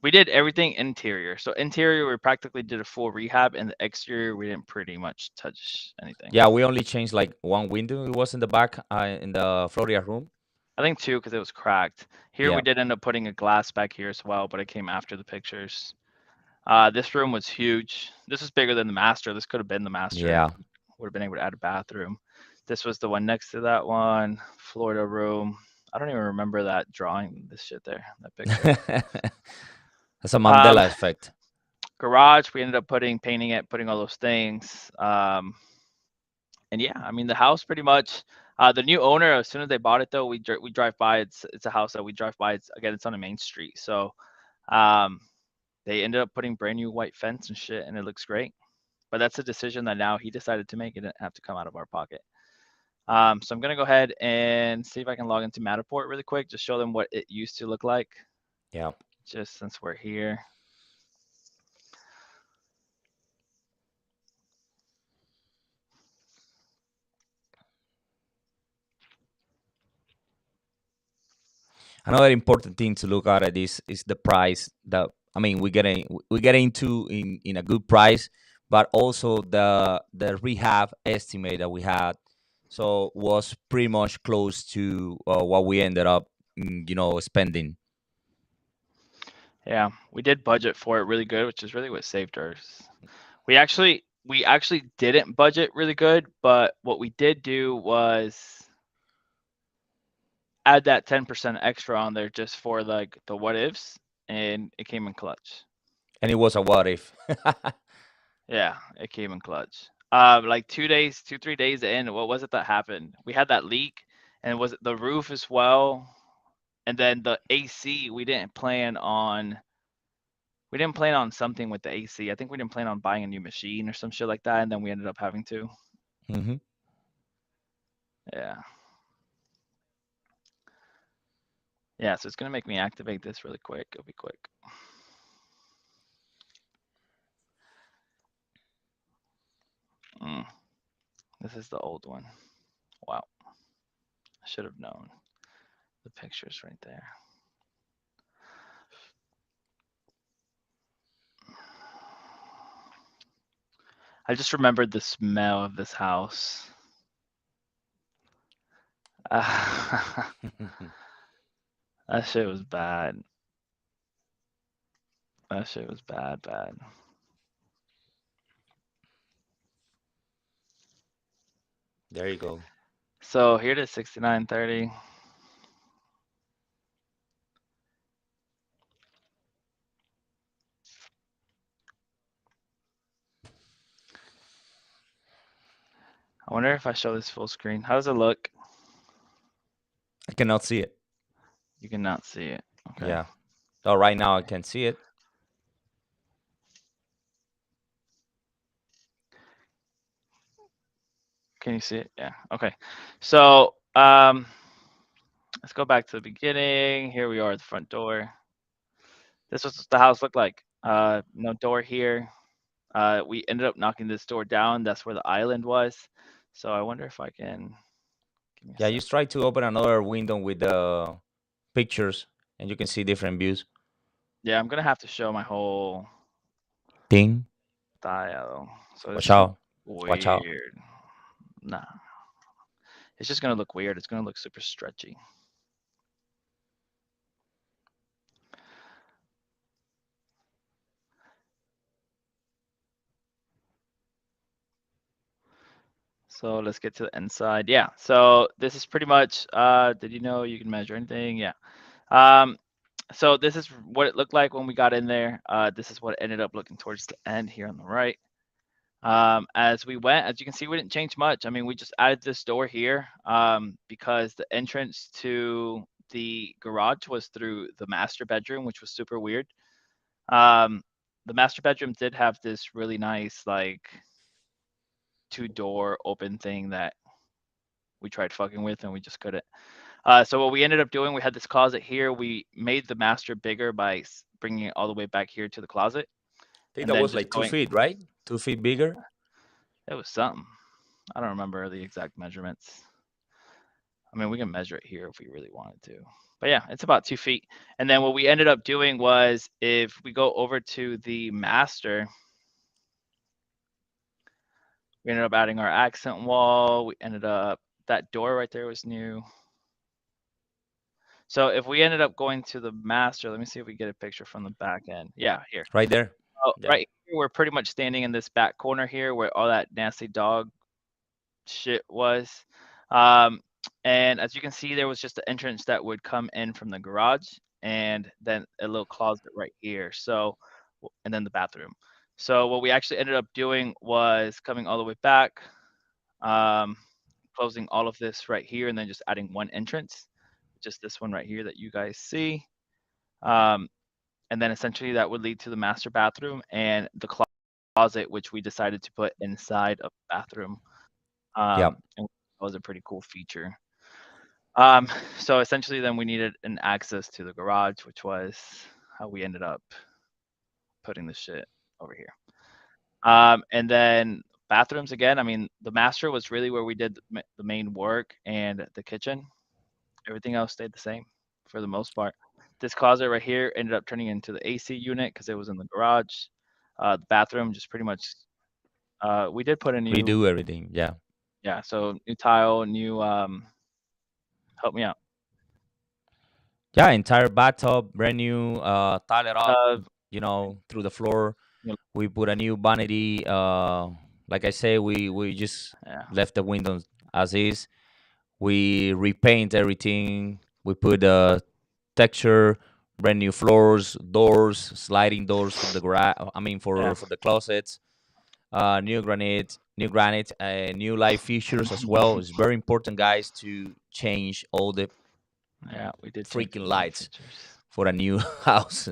we did everything interior. So interior, we practically did a full rehab, and the exterior, we didn't pretty much touch anything. Yeah, we only changed like one window. It was in the back, in the Florida room. I think two because it was cracked. Here Yeah. we did end up putting a glass back here as well, but it came after the pictures. This room was huge. This is bigger than the master. This could have been the master. Yeah. Would have been able to add a bathroom. This was the one next to that one. Florida room. I don't even remember that drawing, this shit there, that picture. That's a Mandela effect. Garage, we ended up painting it, putting all those things. And yeah, I mean, the house pretty much, the new owner, as soon as they bought it though, we drive by, it's a house that we drive by. It's on a main street. So they ended up putting brand new white fence and shit, and it looks great. But that's a decision that now he decided to make. It didn't have to come out of our pocket. So I'm going to go ahead and see if I can log into Matterport really quick, just show them what it used to look like. Yeah. Just since we're here. Another important thing to look at is the price. That I mean, we get into in a good price, but also the rehab estimate that we had, so was pretty much close to what we ended up, spending. Yeah, we did budget for it really good, which is really what saved us. We actually didn't budget really good, but what we did do was add that 10% extra on there just for like the what ifs, and it came in clutch. And it was a what if. Yeah, it came in clutch. Like 3 days in, what was it that happened? We had that leak, and was it the roof as well? And then the AC, we didn't plan on something with the AC. I think we didn't plan on buying a new machine or some shit like that, and then we ended up having to. Mm-hmm. Yeah. Yeah, so it's gonna make me activate this really quick. It'll be quick. This is the old one. Wow. I should have known. The picture's right there. I just remembered the smell of this house. That shit was bad. That shit was bad. There you go. So here it is, 6930. I wonder if I show this full screen. How does it look? I cannot see it. You cannot see it. Okay. Yeah. Oh, right now I can see it. Can you see it? Yeah. Okay. So let's go back to the beginning. Here we are at the front door. This was what the house looked like. No door here. We ended up knocking this door down. That's where the island was. So I wonder if I can. Yeah, you try to open another window with the pictures, and you can see different views. Yeah, I'm gonna have to show my whole Thing. style. So Watch out. weird. Watch out. Nah. It's just gonna look weird. It's gonna look super stretchy. So let's get to the inside. Yeah. So this is pretty much. Did you know you can measure anything? Yeah. So this is what it looked like when we got in there. This is what it ended up looking towards the end here on the right. As we went, as you can see, we didn't change much. I mean, we just added this door here because the entrance to the garage was through the master bedroom, which was super weird. The master bedroom did have this really nice, like, 2-door open thing that we tried fucking with and we just couldn't. So what we ended up doing, we had this closet here. We made the master bigger by bringing it all the way back here to the closet. I think And that then was just like 2 going- feet, right? 2 feet bigger. It was something. I don't remember the exact measurements. I mean, we can measure it here if we really wanted to. But yeah, it's about 2 feet. And then what we ended up doing was, if we go over to the master, we ended up adding our accent wall. We ended up, that door right there was new. So if we ended up going to the master, let me see if we get a picture from the back end. Yeah, here. Right there. Oh, Yeah. right here, we're pretty much standing in this back corner here where all that nasty dog shit was. And as you can see, there was just an entrance that would come in from the garage, and then a little closet right here. So, and then the bathroom. So what we actually ended up doing was coming all the way back, closing all of this right here, and then just adding one entrance, just this one right here that you guys see. And then essentially that would lead to the master bathroom and the closet, which we decided to put inside of the bathroom. Yep. And that was a pretty cool feature. So essentially then we needed an access to the garage, which was how we ended up putting the shit over here. And then bathrooms again. I mean, the master was really where we did the main work, and the kitchen. Everything else stayed the same for the most part. This closet right here ended up turning into the AC unit because it was in the garage. The bathroom just pretty much. We did put a new. Redo everything. Yeah. Yeah. So new tile, new. Help me out. Yeah, entire bathtub, brand new, tile it up, through the floor. Yep. We put a new vanity. Like I say, we just left the windows as is. We repaint everything. We put texture, brand new floors, doors, sliding doors for the for the closets, new granite, new granite, new light features as well. It's very important, guys, to change all the Yeah, we did change freaking the light lights features. for a new house.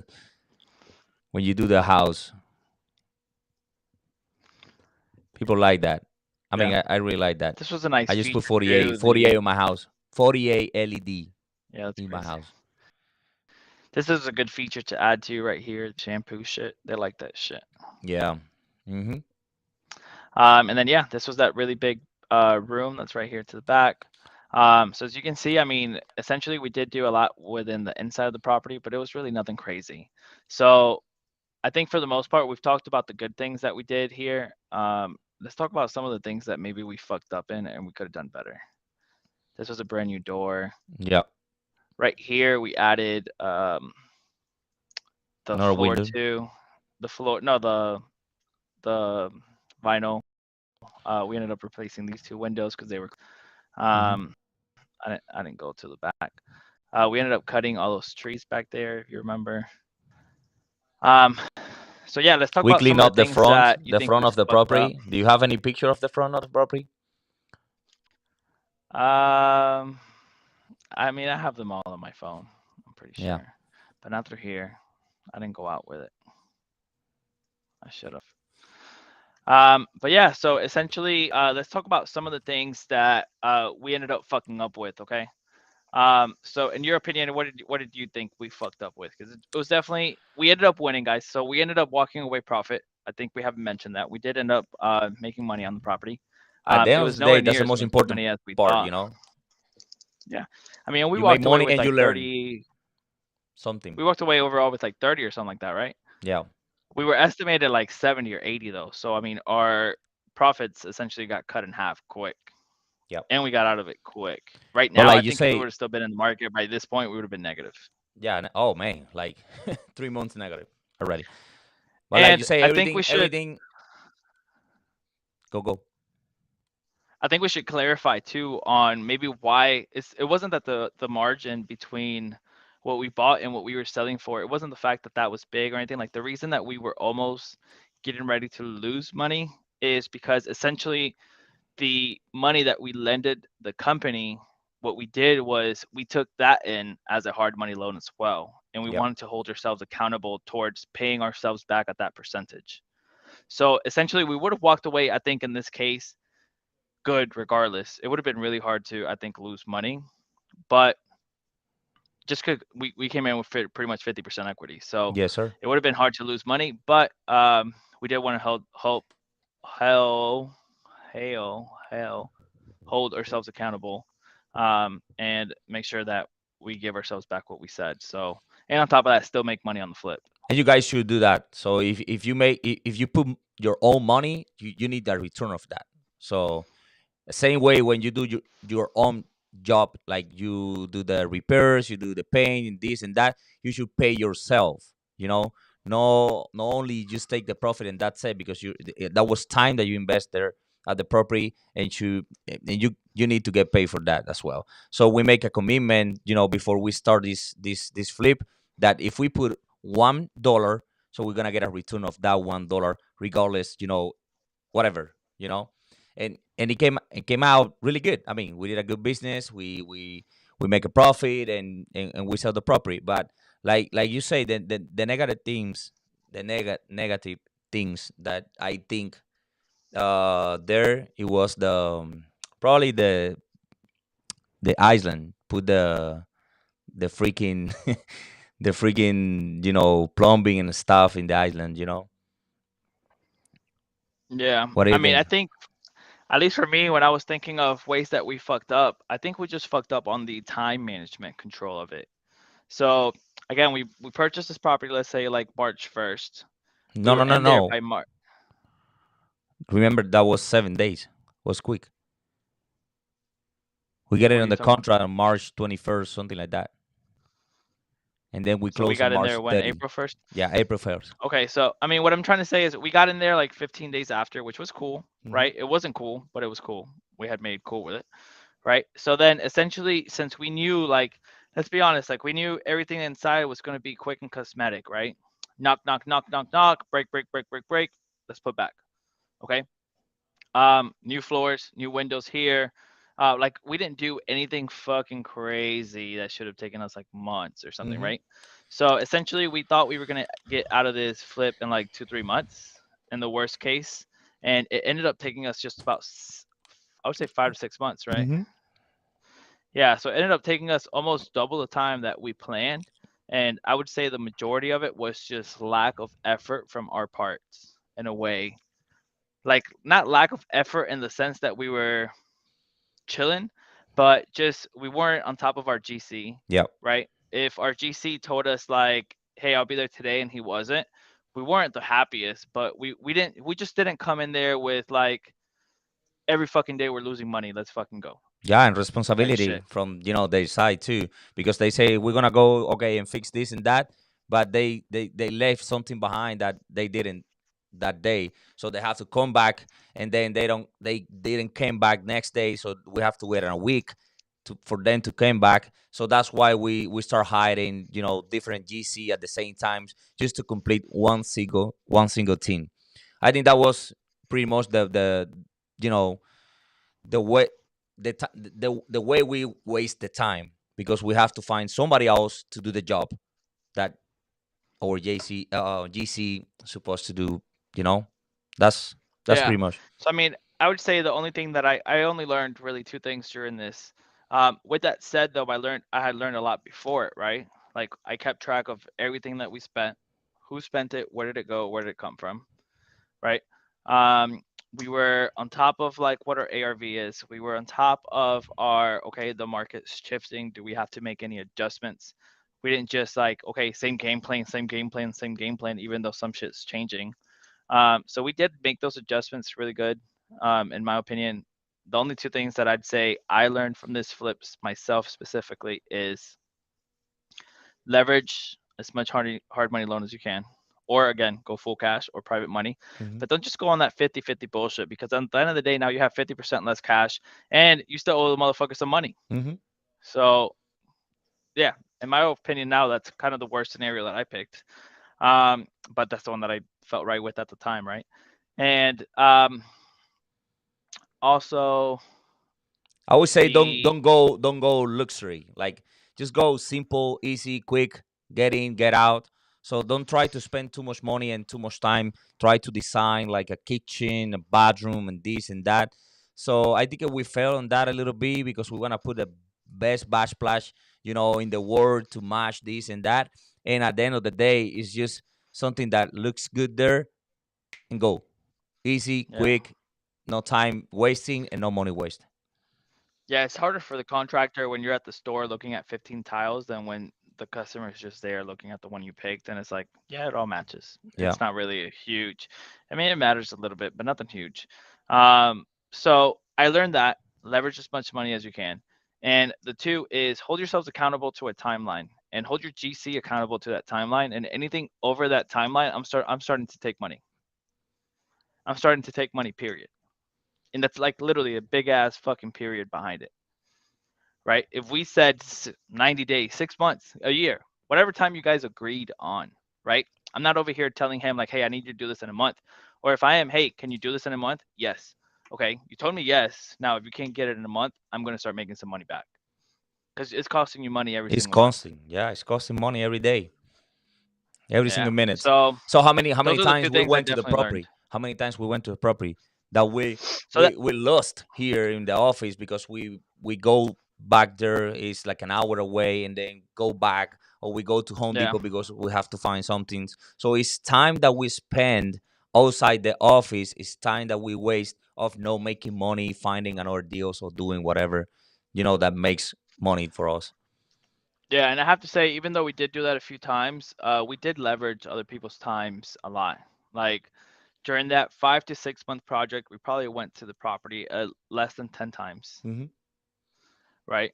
When you do the house, people like that. I mean, Yeah. I really like that. This was a nice I just put feature 48, too. 48 on my house. 48 LED Yeah, that's in my crazy. house. This is a good feature to add to right here. Shampoo shit. They like that shit. Yeah. Mm-hmm. And then yeah, this was that really big room that's right here to the back. So as you can see, I mean, essentially we did do a lot within the inside of the property, but it was really nothing crazy. So I think for the most part, we've talked about the good things that we did here. Let's talk about some of the things that maybe we fucked up in and we could have done better. This was a brand new door. Yeah. Right here, we added the Another floor window. too. The floor, no, the vinyl. We ended up replacing these two windows because they were. I didn't go to the back. We ended up cutting all those trees back there, if you remember. So yeah, let's talk We about clean some of up the things that you the think front we of the fucked up. property. Do you have any picture of the front of the property? I mean, I have them all on my phone. I'm pretty sure, Yeah. but not through here. I didn't go out with it. I should have. But yeah, so essentially, let's talk about some of the things that we ended up fucking up with. Okay. So in your opinion, what did you think we fucked up with? Because it was definitely we ended up winning, guys. So we ended up walking away profit. I think we haven't mentioned that we did end up making money on the property. At the It end of was the day, nowhere that's near the as most much important money as we part, thought. you know? Yeah, I mean, we You make walked away money with and you like learn 30. something. We walked away overall with like 30 or something like that, right? Yeah. We were estimated like 70 or 80 though. So I mean, our profits essentially got cut in half quick. Yep. And we got out of it quick. Right But now, like I you think if we say, would have still been in the market by this point, we would have been negative. yeah. Oh man, like 3 months negative already. But like you And say, I think we should everything. Go. I think we should clarify too on maybe why it wasn't that the margin between what we bought and what we were selling for, it wasn't the fact that that was big or anything. Like the reason that we were almost getting ready to lose money is because essentially the money that we lended the company, what we did was we took that in as a hard money loan as well. And we Yep. wanted to hold ourselves accountable towards paying ourselves back at that percentage. So essentially we would have walked away, I think, in this case, good regardless. It would have been really hard to, I think, lose money. But just because we came in with pretty much 50% equity. So Yes, sir. it would have been hard to lose money. But we did want to hold ourselves accountable and make sure that we give ourselves back what we said. So, and on top of that, still make money on the flip. And you guys should do that. So if you make if you put your own money, you need that return of that. So same way when you do your own job, like you do the repairs, you do the paint and this and that, you should pay yourself, you know. No only just take the profit and that's it, because that was time that you invest there at the property, and you need to get paid for that as well. So we make a commitment, before we start this flip, that if we put $1, so we're gonna get a return of that $1 regardless, whatever, and it came out really good. I mean, we did a good business. We make a profit, and we sell the property. But like you say, the negative things, negative things that I think there it was probably the island put the freaking the freaking plumbing and stuff in the island. Yeah. What do I you mean, I think? think, at least for me, when I was thinking of ways that we fucked up, I think we just fucked up on the time management control of it. So again, we purchased this property, let's say like March 1st. We No, were no, no, in there no. by March. Remember that was 7 days. Was quick. We get it What are on you the talking about? contract on March 21st, something like that, and then we So we close on got in March there when 30. April 1st. Yeah, April 1st. Okay, so I mean, what I'm trying to say is we got in there like 15 days after, which was cool, Mhm. right? It wasn't cool, but it was cool. We had made cool with it, right? So then essentially, since we knew, like, let's be honest, like we knew everything inside was going to be quick and cosmetic, right? Knock, knock, knock, knock, knock, break, break, break, break, break. Let's put back. Okay. New floors, new windows here. Like we didn't do anything fucking crazy that should have taken us like months or something, Hmm. right? So essentially, we thought we were gonna get out of this flip in like 2-3 months, in the worst case, and it ended up taking us just about, I would say, 5 to 6 months, right? Hmm. Yeah, so it ended up taking us almost double the time that we planned, and I would say the majority of it was just lack of effort from our parts in a way. Like not lack of effort in the sense that we were chilling, but just we weren't on top of our GC, Yeah. right? If our GC told us like, "Hey, I'll be there today," and he wasn't, we weren't the happiest. But we just didn't come in there with like every fucking day we're losing money. Let's fucking go Yeah, and type responsibility shit. from their side too, because they say we're gonna go okay and fix this and that, but they left something behind that they didn't that day, so they have to come back, and then they didn't came back next day, so we have to wait a week for them to come back. So that's why we start hiring different GC at the same time, just to complete one single team. I think that was pretty much the you know the way the way we waste the time, because we have to find somebody else to do the job that our GC supposed to do. You know, that's that's Yeah. pretty much. So I mean, I would say the only thing that I only learned really two things during this. With that said, though, I had learned a lot before it, right? Like I kept track of everything that we spent, who spent it, where did it go, where did it come from, right? Um, we were on top of like what our ARV is. We were on top of our, okay, the market's shifting. Do we have to make any adjustments? We didn't just like, okay, same game plan, same game plan, same game plan, even though some shit's changing. So we did make those adjustments really good, in my opinion. The only two things that I'd say I learned from this flips myself specifically is leverage as much hard money loan as you can, or again, go full cash or private money. Hmm. But don't just go on that 50-50 bullshit, because at the end of the day, now you have 50% less cash and you still owe the motherfucker some money. Hmm. So, yeah, in my opinion, now that's kind of the worst scenario that I picked. But that's the one that I felt right with at the time, right? And also I would say don't the don't go don't go luxury. Like, just go simple, easy, quick, get in, get out. So don't try to spend too much money and too much time. Try to design like a kitchen, a bathroom, and this and that. So I think we failed on that a little bit, because we want to put the best backsplash, in the world to match this and that. And at the end of the day, it's just something that looks good there, and go easy, yeah. quick, no time wasting and no money waste. Yeah, it's harder for the contractor when you're at the store looking at 15 tiles than when the customer is just there looking at the one you picked, and it's like, yeah, it all matches. Yeah. It's not really a huge. I mean, it matters a little bit, but nothing huge. So I learned that leverage as much money as you can, and the two is hold yourselves accountable to a timeline and hold your GC accountable to that timeline. And anything over that timeline, I'm starting to take money. I'm starting to take money. Period. And that's like literally a big ass fucking period behind it, right? If we said 90 days, 6 months, a year, whatever time you guys agreed on, right? I'm not over here telling him like, hey, I need you to do this in a month. Or if I am, hey, can you do this in a month? Yes. Okay, you told me yes. Now, if you can't get it in a month, I'm going to start making some money back, because it's costing you money every It's single month. costing. Yeah, it's costing money every day, every Yeah. single minute. So So how many those are the times two we things I went to the definitely learned. property? How many times we went to the property that we So that, we we lost here in the office, because we go back there, is like an hour away, and then go back, or we go to Home yeah. Depot because we have to find something. So it's time that we spend outside the office. It's time that we waste of no making money, finding another deals, or doing whatever that makes money for us. Yeah, and I have to say, even though we did do that a few times, we did leverage other people's times a lot. Like during that 5 to 6 month project, we probably went to the property less than 10 times, Hmm. right?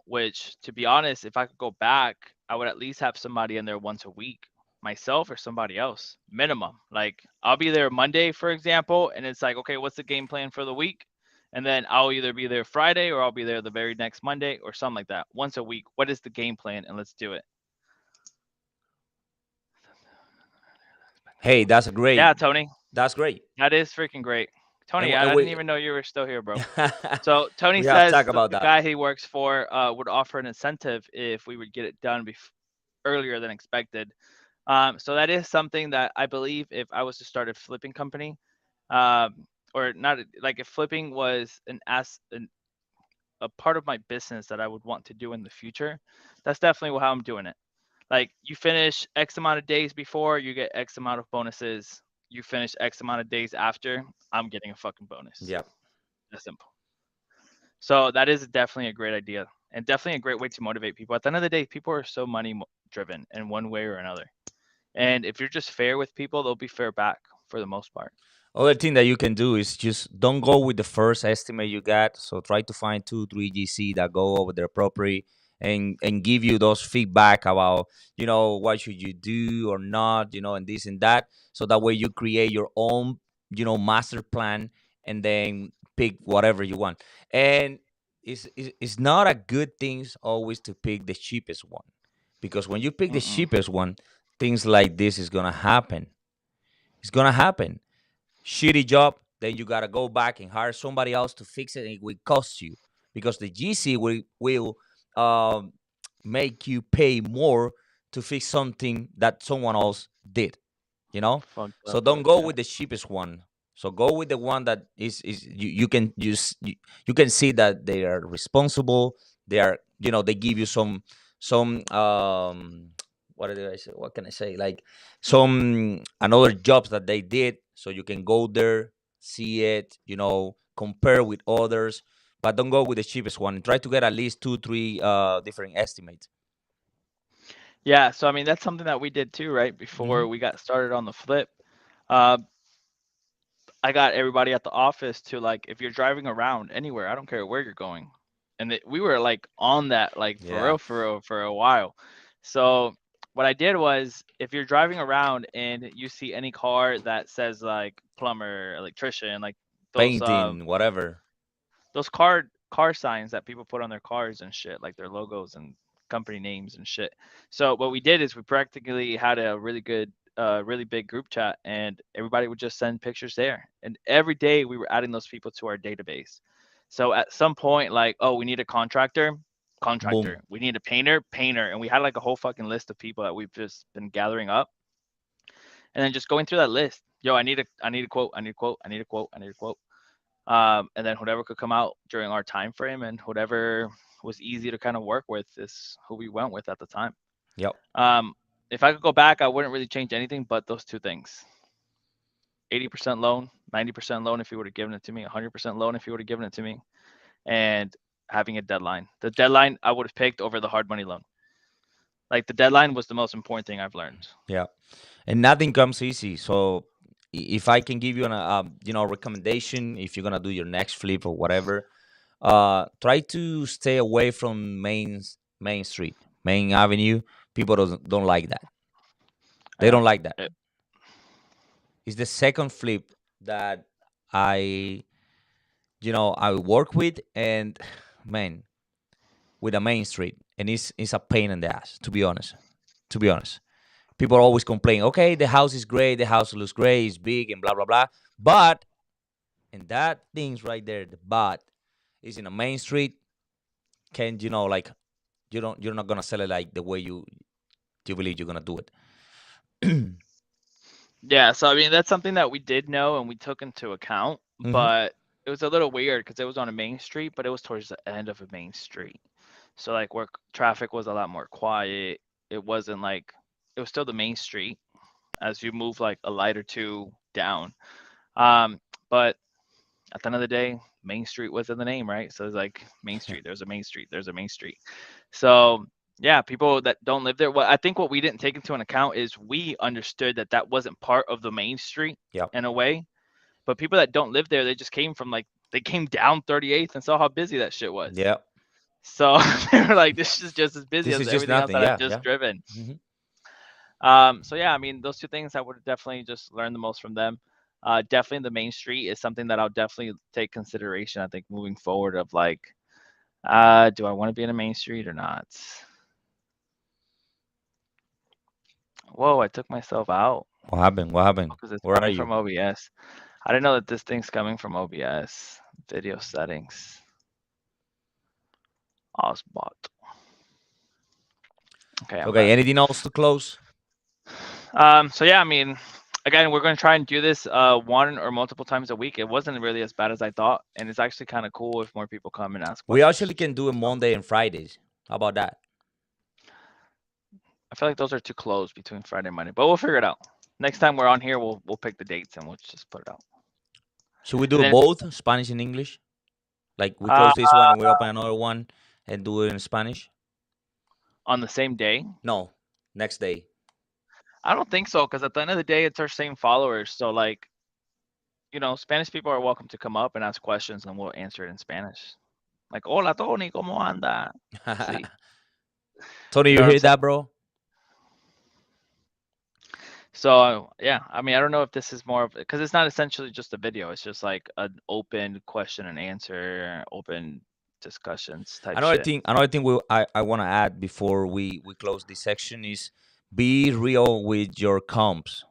Which, to be honest, if I could go back, I would at least have somebody in there once a week, myself or somebody else, minimum. Like I'll be there Monday, for example, and it's like, okay, what's the game plan for the week? And then I'll either be there Friday or I'll be there the very next Monday or something like that. Once a week, what is the game plan? And let's do it. Hey, that's great. Yeah, Tony, That's great. that is freaking great. Tony, and I we didn't even know you were still here, bro. So Tony we have says talked about the that. guy he works for would offer an incentive if we would get it done earlier than expected. So that is something that I believe if I was to start a flipping company, or not, like if flipping was a part of my business that I would want to do in the future, that's definitely how I'm doing it. Like you finish X amount of days before, you get X amount of bonuses. You finish X amount of days after, I'm getting a fucking bonus. Yeah. That's simple. So that is definitely a great idea and definitely a great way to motivate people. At the end of the day, people are so money driven in one way or another. And if you're just fair with people, they'll be fair back for the most part. Other thing that you can do is just don't go with the first estimate you got. So try to find 2, 3 GC that go over their property and give you those feedback about, what should you do or not, and this and that. So that way you create your own, master plan and then pick whatever you want. And it's not a good thing always to pick the cheapest one, because when you pick the Mm-mm. cheapest one, things like this is gonna happen. It's gonna happen. Shitty job, then you gotta go back and hire somebody else to fix it, and it will cost you because the GC will um, make you pay more to fix something that someone else did. Fucked So up don't with, go yeah. with the cheapest one. So go with the one that is you can use you can see that they are responsible. They are, they give you some what can I say, like some another jobs that they did, so you can go there, see it, compare with others, but don't go with the cheapest one. Try to get at least 2 3 different estimates. Yeah, so I mean that's something that we did too, right? Before Hmm. we got started on the flip. Uh, I got everybody at the office to, like, if you're driving around anywhere, I don't care where you're going. And we were like on that, like, Yeah. for real, for a while. So what I did was, if you're driving around and you see any car that says like plumber, electrician, like those Painting, whatever. those car signs that people put on their cars and shit, like their logos and company names and shit. So what we did is we practically had a really big group chat, and everybody would just send pictures there. And every day we were adding those people to our database. So at some point, like, oh, we need a contractor, Boom. we need a painter, painter, and we had like a whole fucking list of people that we've just been gathering up, and then just going through that list. Yo, I need a quote, I need a quote, I need a quote, I need a quote. And then whatever could come out during our time frame and whatever was easy to kind of work with is who we went with at the time. Yep. If I could go back, I wouldn't really change anything but those two things: 80% loan, 90% loan if you would have given it to me, 100% loan if you would have given it to me, and having a deadline. The deadline I would have picked over the hard money loan. Like, the deadline was the most important thing I've learned. Yeah. And nothing comes easy. So if I can give you recommendation, if you're gonna do your next flip or whatever, try to stay away from main street, main avenue. People don't like that. I They know. don't like that. It, It's the second flip that I I work with, and man, with a main street, and it's a pain in the ass, to be honest. To be honest, people always complain. Okay, the house is great, the house looks great, it's big, and blah blah blah. But and that things right there, the but is in a main street. Can like you're not gonna sell it like the way you believe you're gonna do it. yeah, so I mean that's something that we did know and we took into account, Hmm. but it was a little weird because it was on a main street, but it was towards the end of a main street. So like where traffic was a lot more quiet. It wasn't like, it was still the main street as you move like a light or two down. But at the end of the day, Main Street was in the name, right? So it's like Main Street, there's a Main Street, there's a Main Street. So yeah, people that don't live there. Well, I think what we didn't take into an account is we understood that that wasn't part of the Main Street Yep. in a way. But people that don't live there, they just came from like, they came down 38th and saw how busy that shit was. Yep. So they were like, this is just as busy This as is just everything else nothing. that I've Yeah. just Yeah. driven. Hmm. So yeah, I mean, those two things I would definitely just learn the most from them. Definitely the main street is something that I'll definitely take consideration. I think moving forward of like, do I want to be in a main street or not? Whoa, I took myself out What happened? What happened? because it's Where are coming you? from OBS. I didn't know that this thing's coming from OBS. Video settings. Osbot. Okay, I'm Okay, back. anything else to close? So yeah, I mean, again, we're going to try and do this one or multiple times a week. It wasn't really as bad as I thought, and it's actually kind of cool if more people come and ask We questions. actually can do it Monday and Fridays. How about that? I feel like those are too close between Friday and Monday, but we'll figure it out. Next time we're on here, we'll pick the dates and we'll just put it out. Should we do And then, both, Spanish and English? Like we close this one and we open another one and do it in Spanish? on the same day? No, next day. I don't think so, because at the end of the day, it's our same followers. So like, Spanish people are welcome to come up and ask questions, and we'll answer it in Spanish. Like, hola Tony, ¿cómo anda? See? Tony, You you know what I'm hear saying? that, bro? So yeah, I mean, I don't know if this is more of, because it's not essentially just a video. It's just like an open question and answer, open discussions type shit. Another thing I want to add before we close this section is be real with your comps.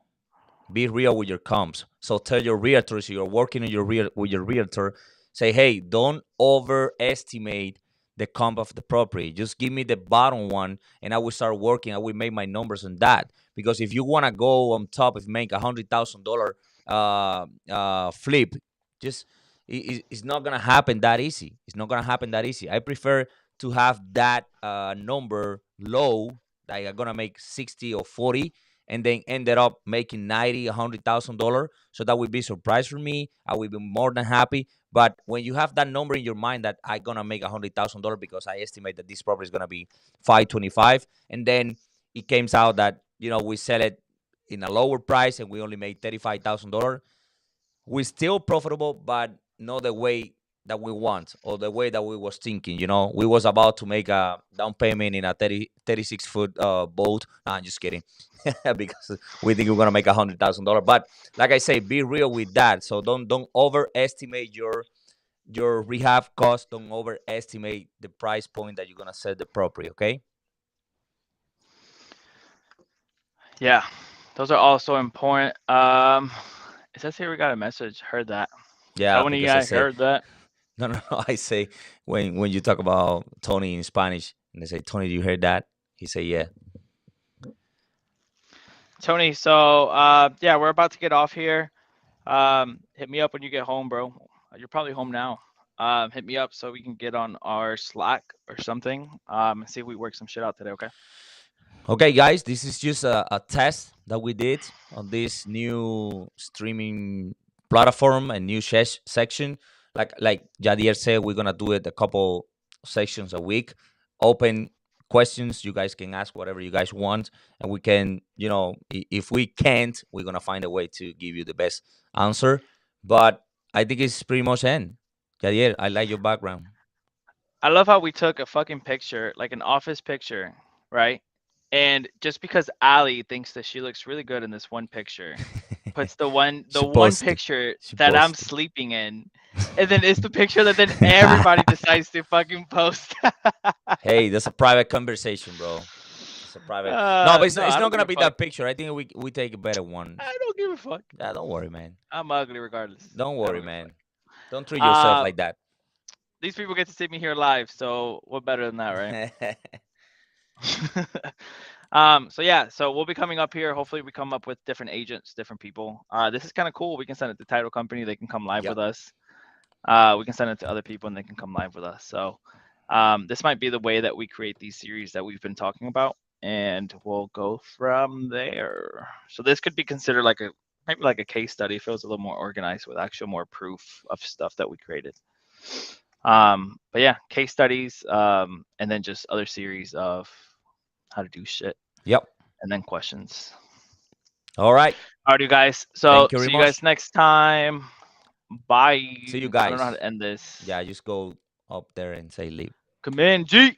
Be real with your comps. So tell your realtors, you're working on with your realtor, say, hey, don't overestimate the comp of the property. Just give me the bottom one, and I will start working. I will make my numbers on that. Because if you want to go on top of make $100,000 flip, just it's not gonna happen that easy. It's not gonna happen that easy. I prefer to have that number low, like I'm gonna make 60 or 40, and then ended up making $90,000, $100,000. So that would be a surprise for me. I will be more than happy. But when you have that number in your mind that I'm gonna make $100,000 because I estimate that this property is gonna be 525, and then it comes out that we sell it in a lower price and we only made $35,000, we're still profitable, but not the way that we want or the way that we was thinking. We was about to make a down payment in a 36-foot boat. Nah, I'm just kidding. Because we think we're gonna make $100,000. But like I say, be real with that. So don't overestimate your rehab cost. Don't overestimate the price point that you're gonna sell the property. Okay. Yeah, those are also important. It says here we got a message. Heard that. Yeah, How many of you because I guys say heard that? no. I say when you talk about Tony in Spanish and they say, Tony, do you hear that? He say, yeah. Tony, so yeah, we're about to get off here. Hit me up when you get home, bro. You're probably home now. Hit me up so we can get on our Slack or something. And see if we work some shit out today, okay? Okay, guys, this is just a test that we did on this new streaming platform and new section. Like Jadier said, we're gonna do it a couple sections a week. Open questions, you guys can ask whatever you guys want, and we can, if we can't, we're gonna find a way to give you the best answer. But I think it's pretty much end. Jadier, I like your background. I love how we took a fucking picture, like an office picture, right? And just because Ali thinks that she looks really good in this one picture, puts the one She posted. picture She that I'm posted. sleeping in, and then it's the picture that then everybody decides to fucking post. Hey, that's a private conversation, bro. It's a private. No, but it's I not don't gonna give be a fuck. that picture. I think we take a better one. I don't give a fuck. Yeah, don't worry, man. I'm ugly regardless. Don't I worry, give a man. fuck. Don't treat yourself Uh, like that. These people get to see me here live, so what better than that, right? So yeah, so we'll be coming up here. Hopefully we come up with different agents, different people. This is kind of cool. We can send it to title company. They can come live Yep. with us. We can send it to other people and they can come live with us. So this might be the way that we create these series that we've been talking about, and we'll go from there. So this could be considered like maybe like a case study. It feels a little more organized with actual more proof of stuff that we created. But yeah, case studies, and then just other series of how to do shit. Yep. And then questions. All right. All right, you guys. So Thank you very see you guys much. next time. Bye. See you I don't know how guys. to end this. Yeah, just go up there and say leave. Command G.